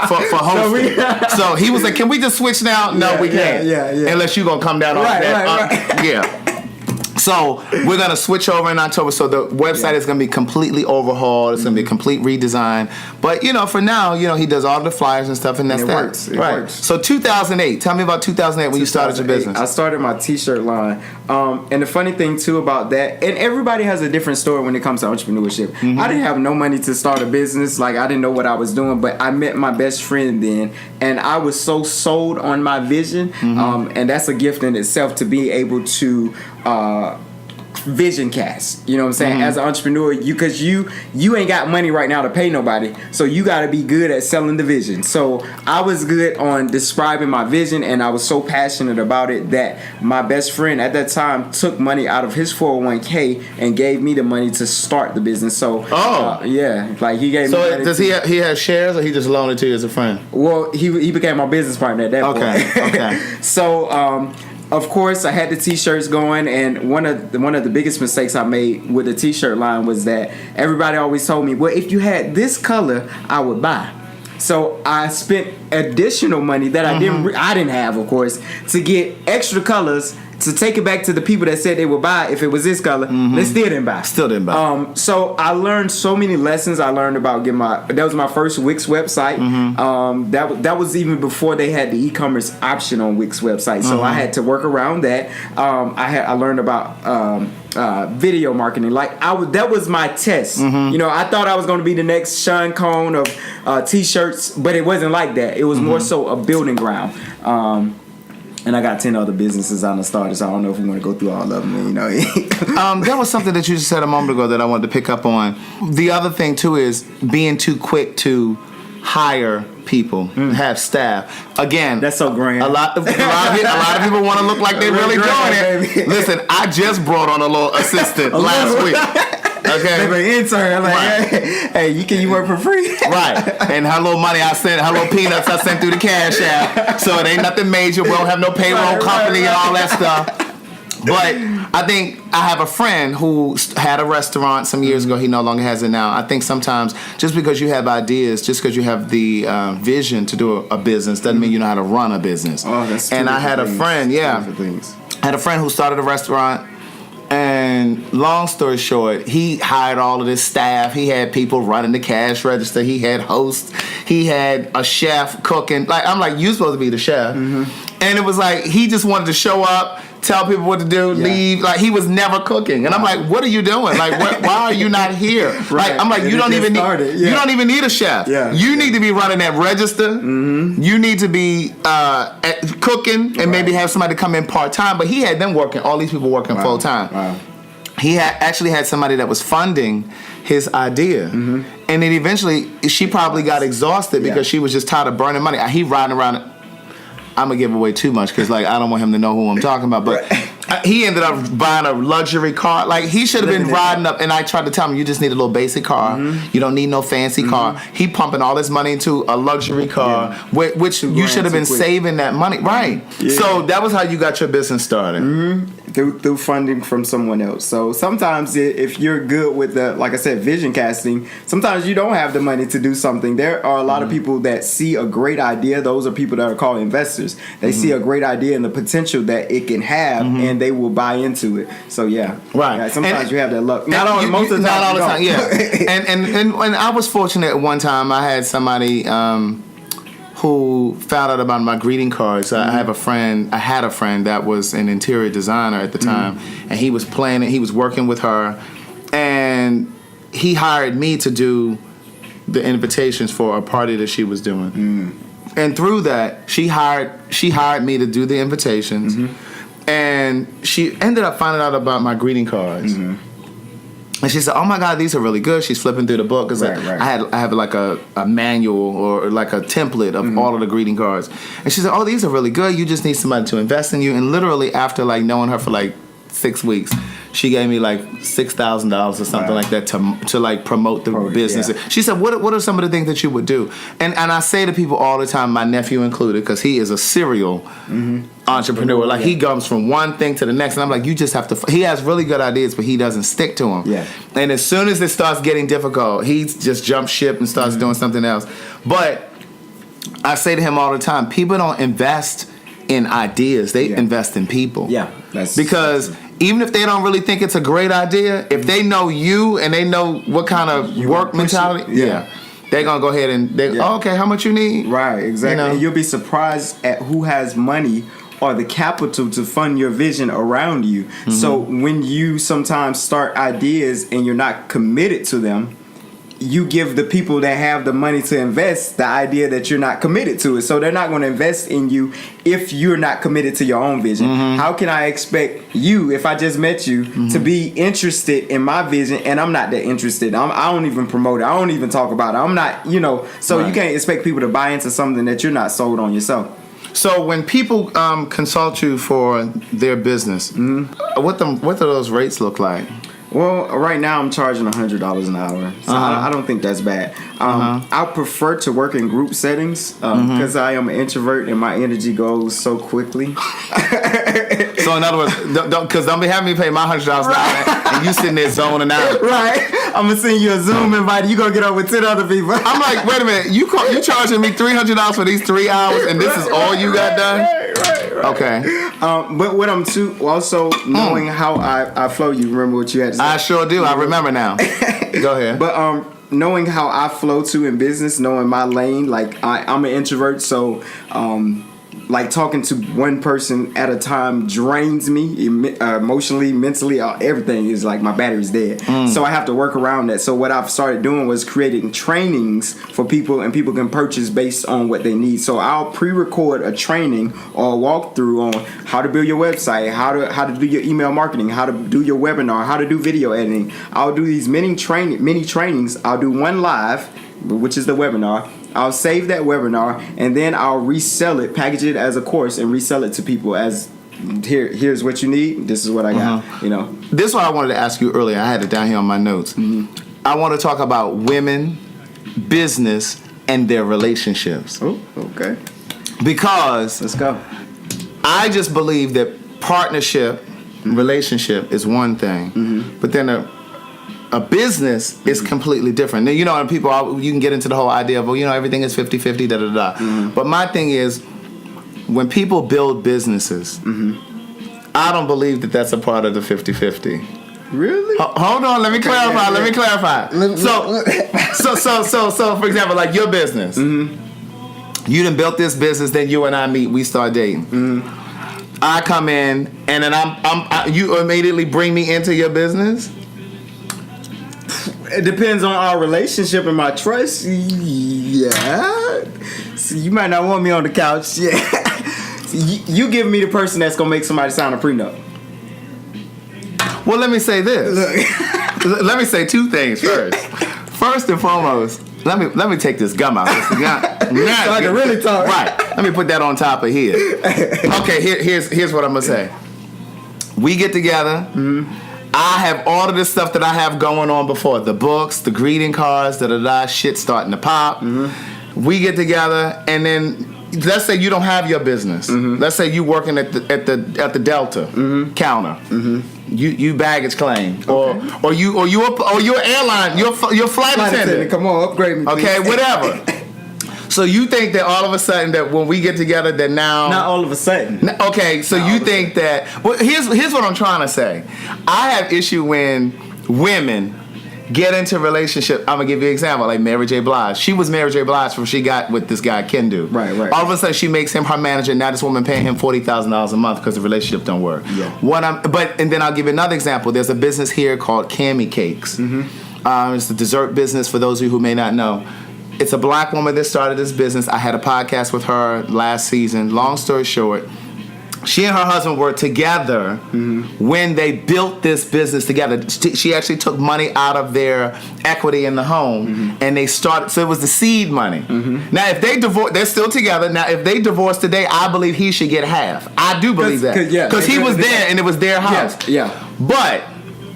for hosting. So he was like, "Can we just switch now?" No, we can't. Unless you're gonna come down on that. So we're gonna switch over in October. So the website is gonna be completely overhauled. It's gonna be a complete redesign. But you know, for now, you know, he does all the flyers and stuff, and that's that. It works. So 2008. Tell me about 2008 when you started your business. I started my T-shirt line, and the funny thing too about that, and everybody has a different story when it comes to entrepreneurship. I didn't have no money to start a business. Like I didn't know what I was doing, but I met my best friend then, and I was so sold on my vision, and that's a gift in itself to be able to. Vision cast, you know what I'm saying? As an entrepreneur, because you ain't got money right now to pay nobody, so you got to be good at selling the vision. So I was good on describing my vision, and I was so passionate about it that my best friend at that time took money out of his 401k and gave me the money to start the business. So like he gave me money. Does he have shares, or he just loaned it to you as a friend? Well, he became my business partner at that point. Okay. So of course, I had the T-shirts going, and one of the biggest mistakes I made with the T-shirt line was that everybody always told me, "Well, if you had this color, I would buy." So I spent additional money that I didn't have, of course, to get extra colors to take it back to the people that said they would buy if it was this color. They still didn't buy. So I learned so many lessons. I learned about that was my first Wix website. That was even before they had the e-commerce option on Wix website. So I had to work around that. I learned about video marketing. Like that was my test. You know, I thought I was going to be the next Sean Cohn of T-shirts, but it wasn't like that. It was more so a building ground. And I got 10 other businesses on the starter, so I don't know if we want to go through all of them. You know, that was something that you just said a moment ago that I wanted to pick up on. The other thing too is being too quick to hire people, have staff. Again, that's so grand. A lot of people want to look like they're really doing it. Baby. Listen, I just brought on a little assistant last week. Okay, they an intern. Like, hey, you work for free, right? And her little money her little peanuts I sent through the cash app. So it ain't nothing major. We don't have no payroll company and all that stuff. But I think I have a friend who had a restaurant some years ago. He no longer has it now. I think sometimes just because you have ideas, just because you have the vision to do a business, doesn't mean you know how to run a business. Oh, that's and I had a friend, I had a friend who started a restaurant. And long story short, he hired all of this staff. He had people running the cash register. He had hosts. He had a chef cooking. Like I'm like, you're supposed to be the chef. And it was like he just wanted to show up, tell people what to do, leave. Like, he was never cooking. And I'm like, what are you doing? Like, why are you not here? Like, I'm like, you don't even need a chef. Yeah. You need to be running that register. Mm-hmm. You need to be cooking and maybe have somebody come in part-time. But he had them working, all these people working full-time. Wow. He actually had somebody that was funding his idea. Mm-hmm. And then eventually, she probably got exhausted because she was just tired of burning money. He riding around. I'm going to give away too much because, like, I don't want him to know who I'm talking about. But he ended up buying a luxury car. Like, he should have been riding up. And I tried to tell him, you just need a little basic car. Mm-hmm. You don't need no fancy car. He pumping all this money into a luxury car, which you should have been saving that money. Right. Yeah. So that was how you got your business started. Mm-hmm. Through funding from someone else. So sometimes if you're good with the, like I said, vision casting, sometimes you don't have the money to do something. There are a lot of people that see a great idea. Those are people that are called investors. They see a great idea and the potential that it can have, and they will buy into it. So yeah, right. Yeah, sometimes you have that luck. Most of the time. Not all the time. Yeah. and I was fortunate at one time. I had somebody who found out about my greeting cards. I had a friend that was an interior designer at the time, and he was planning. He was working with her, and he hired me to do the invitations for a party that she was doing. And through that, she hired me to do the invitations, and she ended up finding out about my greeting cards. And she said, "Oh my God, these are really good." She's flipping through the book because I have like a manual or like a template of all of the greeting cards. And she said, "Oh, these are really good. You just need somebody to invest in you." And literally after like knowing her for like 6 weeks, she gave me like $6,000 or something like that to like promote the business. Yeah. She said, "What are some of the things that you would do?" And I say to people all the time, my nephew included, because he is a serial entrepreneur. Like he comes from one thing to the next, and I'm like, you just have to. He has really good ideas, but he doesn't stick to them. Yeah. And as soon as it starts getting difficult, he just jumps ship and starts doing something else. But I say to him all the time, people don't invest in ideas; they invest in people. Yeah, because even if they don't really think it's a great idea, if they know you and they know what kind of work mentality, they're gonna go ahead and okay, how much you need? Right, exactly. And you'll be surprised at who has money or the capital to fund your vision around you. So when you sometimes start ideas and you're not committed to them, you give the people that have the money to invest the idea that you're not committed to it. So they're not going to invest in you if you're not committed to your own vision. How can I expect you, if I just met you, to be interested in my vision and I'm not that interested? I don't even promote it. I don't even talk about it. I'm not, so you can't expect people to buy into something that you're not sold on yourself. So when people consult you for their business, what do those rates look like? Well, right now I'm charging $100 an hour, so I don't think that's bad. I prefer to work in group settings because I am an introvert and my energy goes so quickly. So in other words, don't be having me pay my $100 an hour and you sitting there zoning out. Right. I'm gonna send you a Zoom invite. You gonna get up with 10 other people. I'm like, wait a minute, you charging me $300 for these 3 hours and this is all you got done? Right. Okay. But what I'm also knowing how I flow. You remember what you had to say? I sure do. I remember now. Go ahead. But knowing how I flow too in business, knowing my lane, like I'm an introvert, so like talking to one person at a time drains me emotionally, mentally, everything is like my battery's dead. So I have to work around that. So what I've started doing was creating trainings for people, and people can purchase based on what they need. So I'll pre-record a training or a walkthrough on how to build your website, how to do your email marketing, how to do your webinar, how to do video editing. I'll do these mini trainings. I'll do one live, which is the webinar. I'll save that webinar and then I'll resell it, package it as a course, and resell it to people as here's what you need. This is what I got. This is what I wanted to ask you earlier. I had it down here on my notes. I want to talk about women, business, and their relationships. Oh, okay. Because let's go. I just believe that partnership, relationship is one thing, but then a business is completely different. Now, and people, you can get into the whole idea of, everything is 50-50, da-da-da. But my thing is, when people build businesses, I don't believe that that's a part of the 50-50. Really? Hold on, let me clarify. Let me clarify. So, for example, like your business. You done built this business, then you and I meet, we start dating. I come in and then you immediately bring me into your business? It depends on our relationship and my trust. Yeah. So you might not want me on the couch. Yeah. You give me the person that's gonna make somebody sign a prenup. Well, let me say this. Let me say two things first. First and foremost, let me take this gum out. So I can really talk. Right. Let me put that on top of here. Okay, here's what I'm gonna say. We get together. Mm-hmm. I have all of this stuff that I have going on before. The books, the greeting cards, shit starting to pop. Mm-hmm. We get together, and then let's say you don't have your business. Mm-hmm. Let's say you working at the Delta counter. Mm-hmm. You baggage claim, okay. or you're airline, you're flight attendant. Come on, upgrade me, please. Okay, whatever. So you think that all of a sudden that when we get together that now... Not all of a sudden. Okay, so you think that... Well, here's what I'm trying to say. I have issue when women get into relationship. I'm going to give you an example, like Mary J. Blige. She was Mary J. Blige when she got with this guy, Can Do. Right. All of a sudden, she makes him her manager. Now this woman paying him $40,000 a month because the relationship don't work. Yeah. And then I'll give you another example. There's a business here called Cammy Cakes. Mm-hmm. It's the dessert business for those of you who may not know. It's a black woman that started this business. I had a podcast with her last season. Long story short, she and her husband were together when they built this business together. She actually took money out of their equity in the home, and they started. So it was the seed money. Now, if they divorce, they're still together. Now, if they divorce today, I believe he should get half. I do believe that because he was there and it was their house. Yeah. But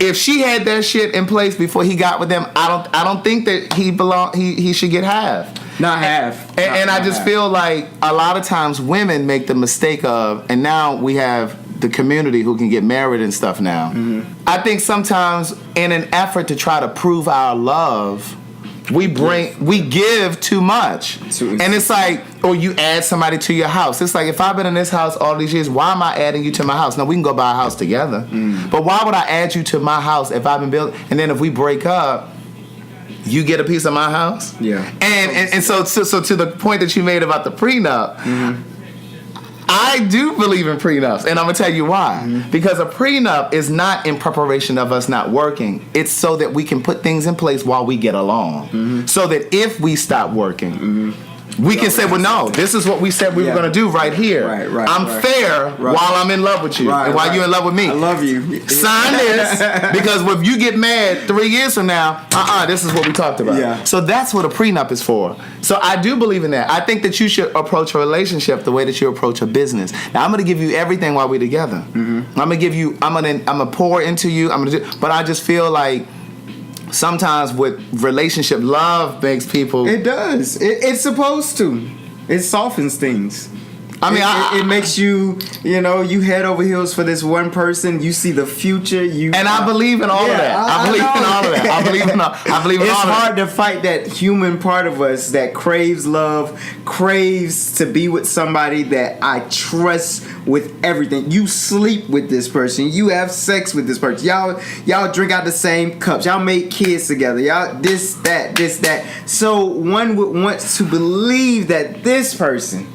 if she had that shit in place before he got with them, I don't think that he should get half. Not half. And I just feel like a lot of times women make the mistake of, and now we have the community who can get married and stuff now. I think sometimes in an effort to try to prove our love, we give too much. And it's like, or you add somebody to your house. It's like, if I've been in this house all these years, why am I adding you to my house? Now, we can go buy a house together. But why would I add you to my house if I've been building? And then if we break up, you get a piece of my house? Yeah. And so to the point that you made about the prenup, I do believe in prenups, and I'm going to tell you why. Because a prenup is not in preparation of us not working. It's so that we can put things in place while we get along. So that if we stop working, we can say, well, no, this is what we said we were going to do right here. I'm fair while I'm in love with you and while you're in love with me. I love you. Sign this, because if you get mad 3 years from now, this is what we talked about. Yeah. So that's what a prenup is for. So I do believe in that. I think that you should approach a relationship the way that you approach a business. Now, I'm going to give you everything while we're together. I'm going to give you, I'm going to pour into you. But I just feel like sometimes with relationship, love makes people... It does. It's supposed to. It softens things. I mean, it makes you, you head over heels for this one person. You see the future. I believe in all of that. I believe in all of that. I believe in all of that. It's hard to fight that human part of us that craves love, craves to be with somebody that I trust with everything. You sleep with this person. You have sex with this person. Y'all drink out the same cups. Y'all make kids together. Y'all this, that. So one would want to believe that this person,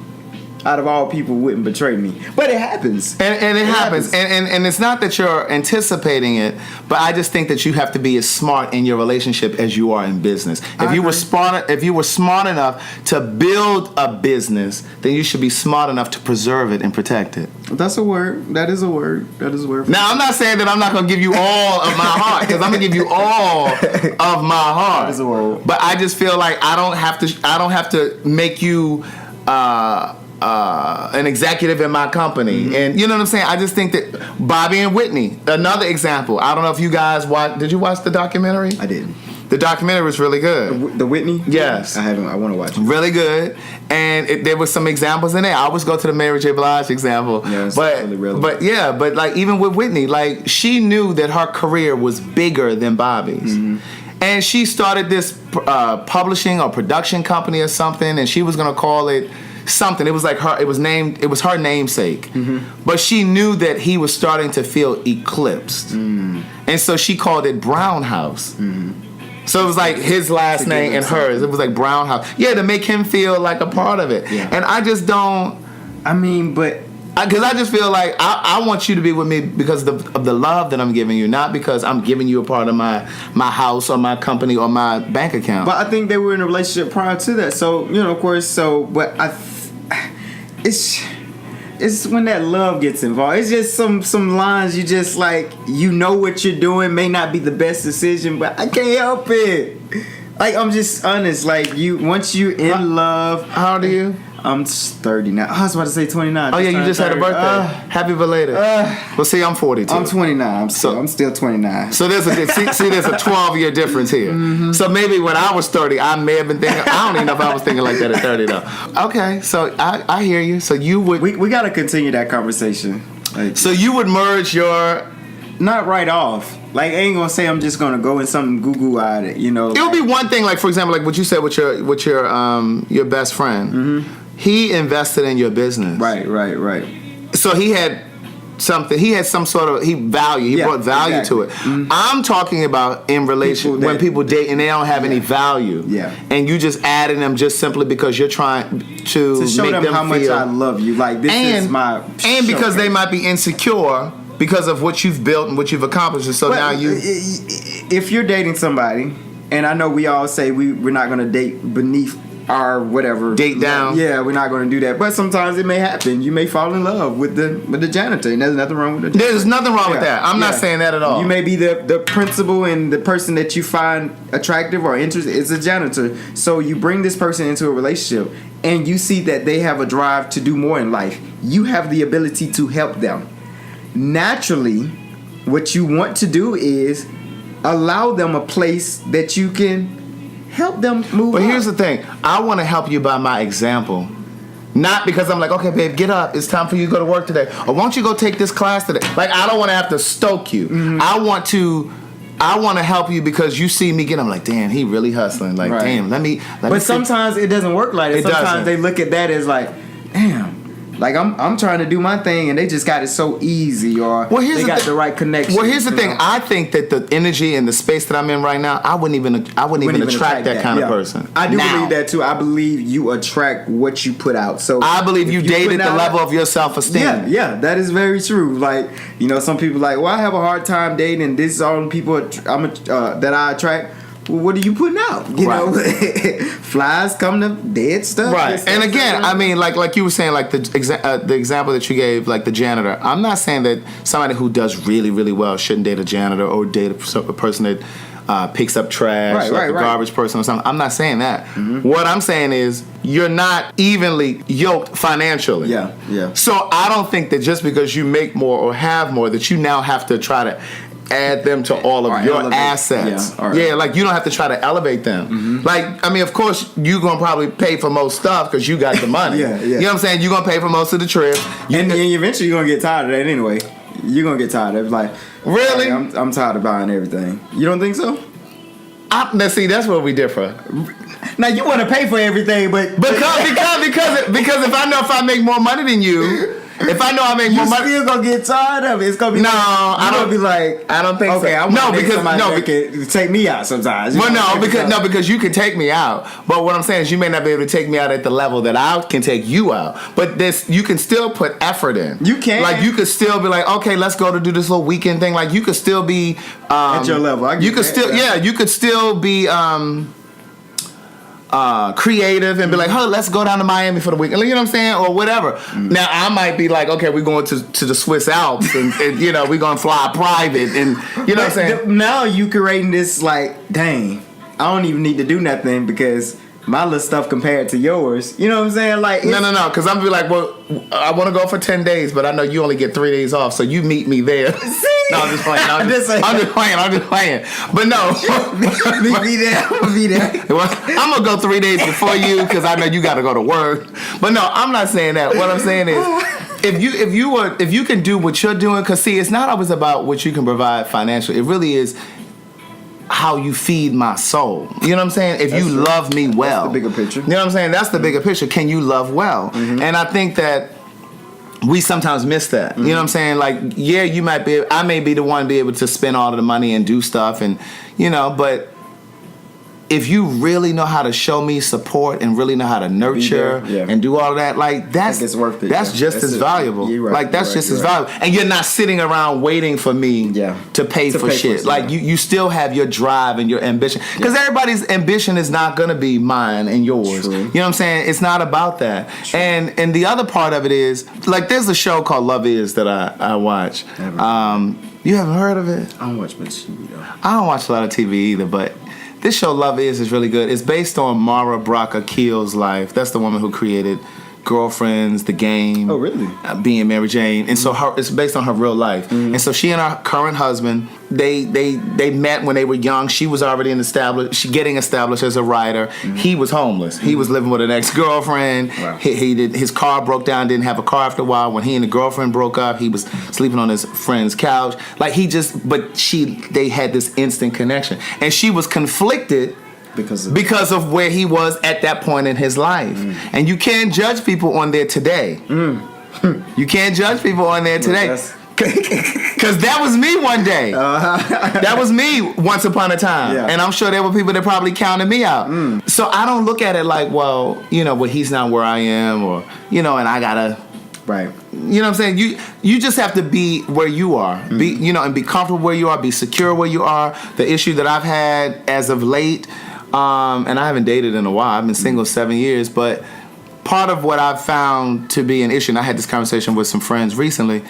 out of all people, wouldn't betray me. But it happens. And it happens. And it's not that you're anticipating it, but I just think that you have to be as smart in your relationship as you are in business. If you were smart enough to build a business, then you should be smart enough to preserve it and protect it. That's a word. That is a word. Now, I'm not saying that I'm not going to give you all of my heart, because I'm going to give you all of my heart. That is a word. But I just feel like I don't have to make you an executive in my company. And you know what I'm saying? I just think that Bobby and Whitney, another example. I don't know if you guys did you watch the documentary? I didn't. The documentary was really good. The Whitney? Yes. I haven't. I want to watch it. Really good. And there was some examples in there. I always go to the Mary J. Blige example. Yeah, but like even with Whitney, like she knew that her career was bigger than Bobby's. And she started this publishing or production company or something, and she was going to call it something. It was like her. It was her namesake. But she knew that he was starting to feel eclipsed, and so she called it Brown House. So it was like his last name and hers. It was like Brown House. Yeah, to make him feel like a part of it. Yeah. And I just don't. I mean, but Because I just feel like I want you to be with me because of the love that I'm giving you, not because I'm giving you a part of my house or my company or my bank account. But I think they were in a relationship prior to that, so of course. So, but it's when that love gets involved. It's just some lines you just like. What you're doing may not be the best decision, but I can't help it. Like, I'm just honest. Like, once you're in love. How old are you? I'm 30 now. I was about to say 29. Oh yeah, you just had a birthday. Happy belated. Well, see, I'm 42. I'm 29. I'm still 29. So there's a there's a 12-year difference here. Mm-hmm. So maybe when I was 30, I may have been thinking. I don't even know if I was thinking like that at 30 though. Okay, so I hear you. So you would. We got to continue that conversation. Like, so you would merge your. Not right off. Like, I ain't gonna say I'm just gonna go in something Google-eyed. It would be one thing. Like, for example, like what you said with your best friend. Mm-hmm. He invested in your business. Right. So he had something. He had some sort of value. He brought value to it. Mm-hmm. I'm talking about in relation when people date and they don't have any value. Yeah. And you just adding them just simply because you're trying to show make them how much feel, I love you. Like, this is my. And because they might be insecure because of what you've built and what you've accomplished. And so now you. If you're dating somebody, and I know we all say we're not gonna date beneath our whatever date down. Yeah, we're not going to do that. But sometimes it may happen. You may fall in love with the janitor, and there's nothing wrong with the janitor. There's nothing wrong with that. I'm not saying that at all. You may be the principal, and the person that you find attractive or interested is a janitor. So you bring this person into a relationship, and you see that they have a drive to do more in life. You have the ability to help them. Naturally, what you want to do is allow them a place that you can help them move. But here's the thing. I want to help you by my example. Not because I'm like, okay, babe, get up. It's time for you to go to work today. Or why don't you go take this class today? Like, I don't want to have to stoke you. Mm-hmm. I want to help you because you see me get. I'm like, damn, he really hustling. Like, damn, let me. But sometimes it doesn't work like that. Sometimes they look at that as like, damn. Like, I'm trying to do my thing, and they just got it so easy, or they got the right connection. Well, here's the thing. I think that the energy and the space that I'm in right now, I wouldn't even attract that kind of person. I do believe that too. I believe you attract what you put out. So I believe you dated the level of your self-esteem. Yeah, that is very true. Like, some people like, well, I have a hard time dating. This is all the people that I attract. Well, what are you putting out? You know, flies come to dead stuff. Right. And again, I mean, like you were saying, like the example that you gave, like the janitor. I'm not saying that somebody who does really, really well shouldn't date a janitor or date a person that picks up trash, like a garbage person or something. I'm not saying that. Mm-hmm. What I'm saying is you're not evenly yoked financially. Yeah. So I don't think that just because you make more or have more that you now have to try to add them to all of your assets. Yeah, like you don't have to try to elevate them. Mm-hmm. Like, I mean, of course, you're going to probably pay for most stuff because you got the money. Yeah. You know what I'm saying? You're going to pay for most of the trip. And eventually you're going to get tired of that anyway. You're going to get tired of it. Like, really? I'm tired of buying everything. You don't think so? Now, see, that's where we differ. Now, you want to pay for everything, but... Because if I make more money than you... If I know I make more money, you're still gonna get tired of it. It's gonna be I don't be like, I don't think okay, so. I want because take me out sometimes. Because you can take me out. But what I'm saying is you may not be able to take me out at the level that I can take you out. But you can still put effort in. You can. Like you could still be like, okay, let's go to do this little weekend thing. Like you could still be at your level. You could still be creative and be like, hey, let's go down to Miami for the weekend. You know what I'm saying? Or whatever. Mm. Now, I might be like, okay, we're going to the Swiss Alps and we're going to fly private and, you know what I'm saying? Now you creating this like, dang, I don't even need to do nothing because my little stuff compared to yours. You know what I'm saying? Like No, because I'm going to be like, well, I want to go for 10 days, but I know you only get 3 days off, so you meet me there. See? No, I'm just playing. I'm just playing. But no. Meet me there. I'll be there. Well, I'm going to go 3 days before you because I know you got to go to work. But no, I'm not saying that. What I'm saying is if you can do what you're doing, because see, it's not always about what you can provide financially. It really is how you feed my soul. You know what I'm saying? If you love me well. That's the bigger picture. You know what I'm saying? That's the bigger picture. Can you love well? Mm-hmm. And I think that we sometimes miss that. Mm-hmm. You know what I'm saying? Like, yeah, I may be the one to be able to spend all of the money and do stuff and, but if you really know how to show me support and really know how to nurture and do all of that, like that's it's worth it. That's just as valuable. You're right, like that's just as valuable. And you're not sitting around waiting for me to pay for shit. Like you still have your drive and your ambition. Because everybody's ambition is not gonna be mine and yours. True. You know what I'm saying? It's not about that. True. And the other part of it is, like, there's a show called Love Is that I watch. You haven't heard of it? I don't watch much TV though. I don't watch a lot of TV either, but this show Love Is really good. It's based on Mara Brock Akil's life. That's the woman who created Girlfriends, The Game. Oh, really? Being Mary Jane. And so it's based on her real life. And so she and her current husband, they met when they were young. She was already getting established as a writer. He was homeless. He was living with an ex-girlfriend. Wow. His car broke down, didn't have a car after a while. When he and the girlfriend broke up, he was sleeping on his friend's couch. Like they had this instant connection. And she was conflicted because of where he was at that point in his life. And you can't judge people on there today. You can't judge people on there today. Because that was me one day. That was me once upon a time. And I'm sure there were people that probably counted me out. So I don't look at it like, well, he's not where I am, or, and I gotta... Right. You know what I'm saying? You just have to be where you are. Be and be comfortable where you are, be secure where you are. The issue that I've had as of late, and I haven't dated in a while. I've been single 7 years, but part of what I've found to be an issue, and I had this conversation with some friends recently,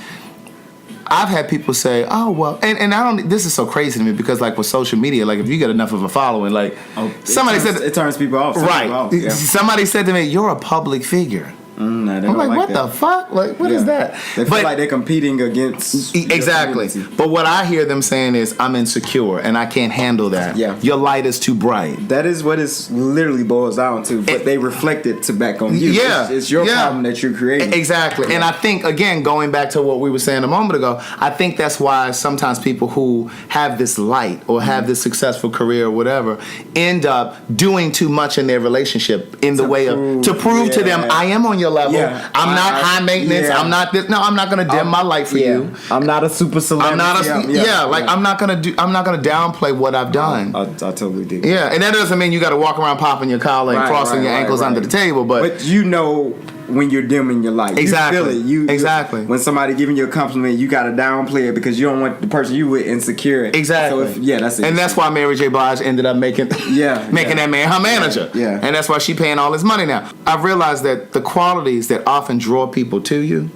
I've had people say, oh, well, and I don't, this is so crazy to me because, like, with social media, like, if you get enough of a following, like, it turns people off. Right. Somebody said to me, you're a public figure. I'm like, what the fuck? Like, what is that? They feel like they're competing against... Exactly. But what I hear them saying is, I'm insecure and I can't handle that. Yeah. Your light is too bright. That is what it literally boils down to. But they reflect it back on you. Yeah. It's your problem that you're creating. Exactly. And I think, again, going back to what we were saying a moment ago, I think that's why sometimes people who have this light or have this successful career or whatever end up doing too much in their relationship in the way of... To prove to them, I am on your level. Yeah. I'm not high maintenance. I'm not this. No, I'm not gonna dim my light for you. I'm not a super celebrity. I'm not I'm not gonna downplay what I've done. I totally do. Yeah, and that doesn't mean you got to walk around popping your collar and crossing your ankles under the table, but when you're dimming your light. Exactly. You feel it. Exactly. When somebody giving you a compliment, you got to downplay it because you don't want the person you with insecure. Exactly. So that's it. And that's why Mary J. Blige ended up making that man her manager. Yeah. And that's why she paying all his money now. I've realized that the qualities that often draw people to you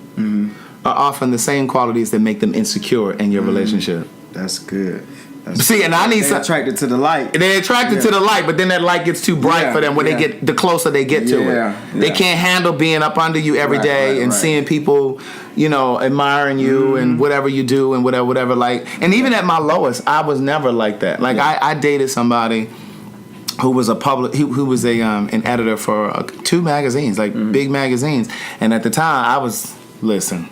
are often the same qualities that make them insecure in your relationship. That's good. See, and I need they're attracted to the light. They're attracted to the light, but then that light gets too bright for them when they get the closer they get to it. They can't handle being up under you every day and seeing people, admiring you and whatever you do and whatever. Like, and even at my lowest, I was never like that. Like, I dated somebody who was an editor for 2 magazines, like big magazines, and at the time listen.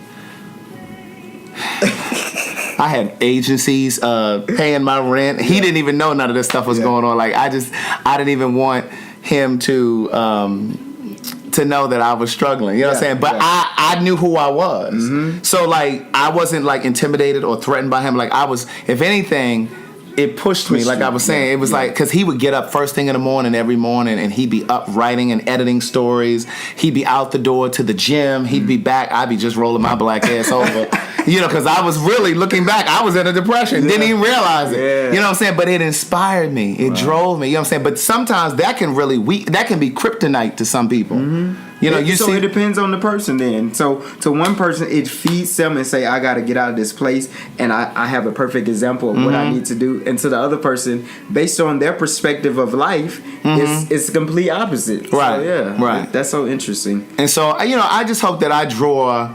I had agencies paying my rent. He didn't even know none of this stuff was going on. Like, I didn't even want him to know that I was struggling. You know what I'm saying? But I knew who I was. So, like, I wasn't, like, intimidated or threatened by him. Like, I was, if anything, it pushed me. Like I was saying, it was like, because he would get up first thing in the morning every morning, and he'd be up writing and editing stories. He'd be out the door to the gym. He'd be back. I'd be just rolling my black ass over. Because I was really, looking back, I was in a depression. Didn't even realize it. You know what I'm saying? But it inspired me. It drove me. You know what I'm saying? But sometimes that can really that can be kryptonite to some people. So it depends on the person then. So to one person, it feeds them and say, I got to get out of this place, and I have a perfect example of what I need to do. And to the other person, based on their perspective of life, it's the complete opposite. Right. So, right. That's so interesting. And so, I just hope that I draw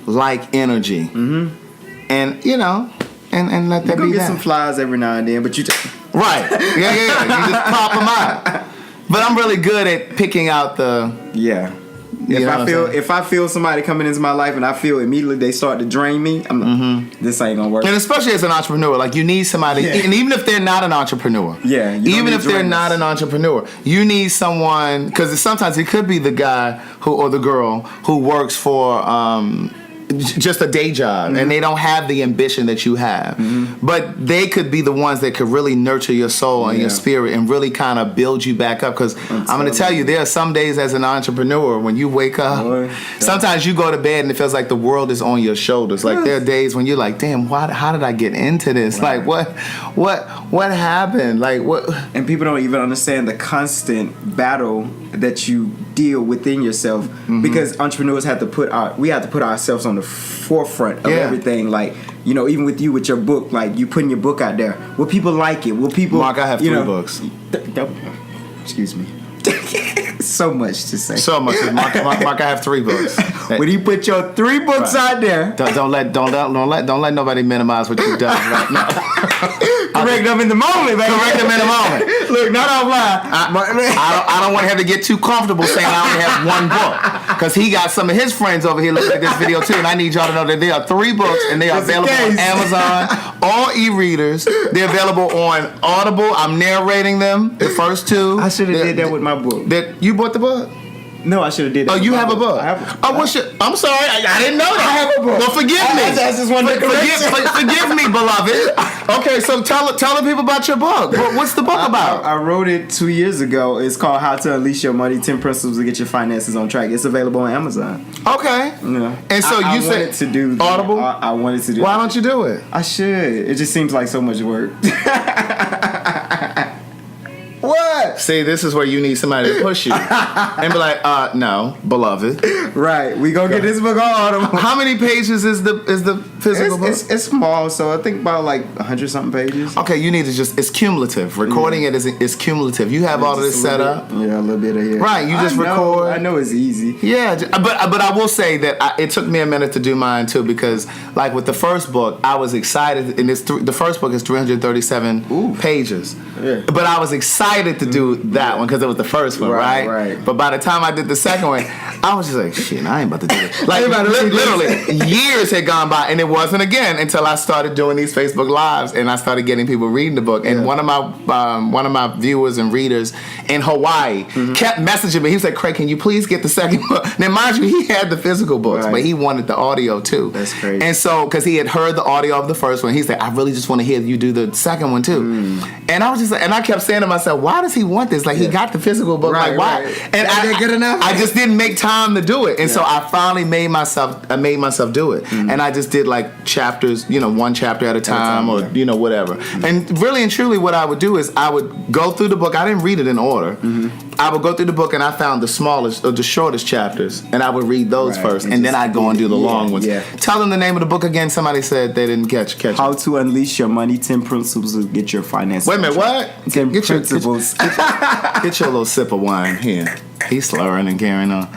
like energy. And, and let that be get that. some flies every now and then, but you Right. Yeah. You just pop them out. But I'm really good at picking out the... Yeah. If I feel somebody coming into my life and I feel immediately they start to drain me, I'm like, this ain't gonna work. And especially as an entrepreneur, like, you need somebody, and even if they're not an entrepreneur, even if they're not an entrepreneur, you need someone, because sometimes it could be the guy or the girl who works for just a day job, and they don't have the ambition that you have. But they could be the ones that could really nurture your soul and your spirit and really kind of build you back up. Because I'm going to tell you, there are some days as an entrepreneur when you wake up, sometimes you go to bed and it feels like the world is on your shoulders. Like there are days when you're like, damn, how did I get into this? Like what happened? Like what? And people don't even understand the constant battle that you deal within yourself, because entrepreneurs have to put ourselves on the forefront of everything. Like, you know, even with you with your book, like you putting your book out there. Will people like it? Will people? Mark, I have 3 books. Excuse me. So much to say. So much. Mark, I have 3 books. When you put your 3 books out there, don't let nobody minimize what you've done right now. correct them in the moment, baby. Correct them in the moment. Look, not offline. I don't want him to get too comfortable saying I only have 1 book, because he got some of his friends over here looking at this video too, and I need y'all to know that there are 3 books, and they are available on Amazon, all e-readers. They're available on Audible. I'm narrating them, the first 2. I should have did that with my book. You bought the book? No, I should have did that. Oh, you have a book? I'm sorry, I didn't know that. I have a book. Well, forgive me. I just wanted to forgive me, beloved. Okay, so tell the people about your book. What's the book about? I wrote it 2 years ago. It's called How to Unleash Your Money: 10 Principles to Get Your Finances on Track. It's available on Amazon. Okay. Yeah. And so I you said wanted to do Audible? I wanted to do. Why don't you do it? I should. It just seems like so much work. What? See, this is where you need somebody to push you and be like, no, beloved. Right. We gonna get this book on Audible. How many pages is the physical book? It's small, so I think about like 100-something pages. Okay, you need to it's cumulative. Recording it is cumulative. You have all of this set up. Yeah, a little bit of here. Right, you just record. I know it's easy. Yeah, but I will say that it took me a minute to do mine too, because like with the first book, I was excited, and the first book is 337 pages. Yeah. But I was excited to do that one because it was the first one, right? Right. But by the time I did the second one, I was just like, shit, I ain't about to do this. Like literally, years had gone by, and it wasn't again until I started doing these Facebook Lives, and I started getting people reading the book. And one of my viewers and readers in Hawaii kept messaging me. He said, Craig, can you please get the second book? Now, mind you, he had the physical books, but he wanted the audio too. That's crazy. And so, because he had heard the audio of the first one, he said, I really just want to hear you do the second one too. And I was just like, and I kept saying to myself, why does he want this? Like, he got the physical book. Right, like, why? right. And I good enough. I just didn't make time to do it. And so I finally made myself do it. And I just did like chapters, 1 chapter at a time, or whatever. And really and truly what I would do is I would go through the book. I didn't read it in order. I would go through the book and I found the smallest or the shortest chapters, and I would read those first, and then I'd go and do the long ones. Yeah. Tell them the name of the book again. Somebody said they didn't catch it. How to Unleash Your Money: 10 Principles to Get Your Finances. Wait a minute, what? 10 principles. Get your little sip of wine here. He's slurring and carrying on.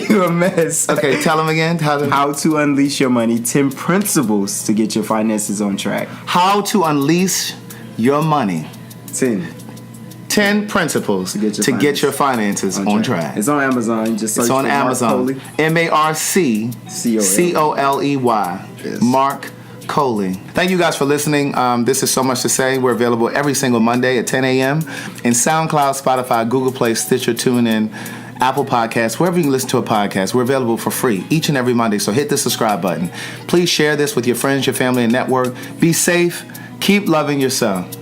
You a mess. Okay, tell him again. How to Unleash Your Money: 10 Principles to Get Your Finances on Track. How to Unleash Your Money. 10 principles to get your finances on track. It's on Amazon. You just search it's on Amazon. MarcColey. Yes. Mark Coley. Thank you guys for listening. This is So Much to Say. We're available every single Monday at 10 a.m. in SoundCloud, Spotify, Google Play, Stitcher, TuneIn, Apple Podcasts, wherever you can listen to a podcast. We're available for free each and every Monday, so hit the subscribe button. Please share this with your friends, your family, and network. Be safe. Keep loving yourself.